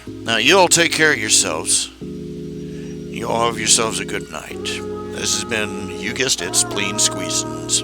Speaker 1: Now, you all take care of yourselves. You all have yourselves a good night. This has been, you guessed it, Spleen Squeezins.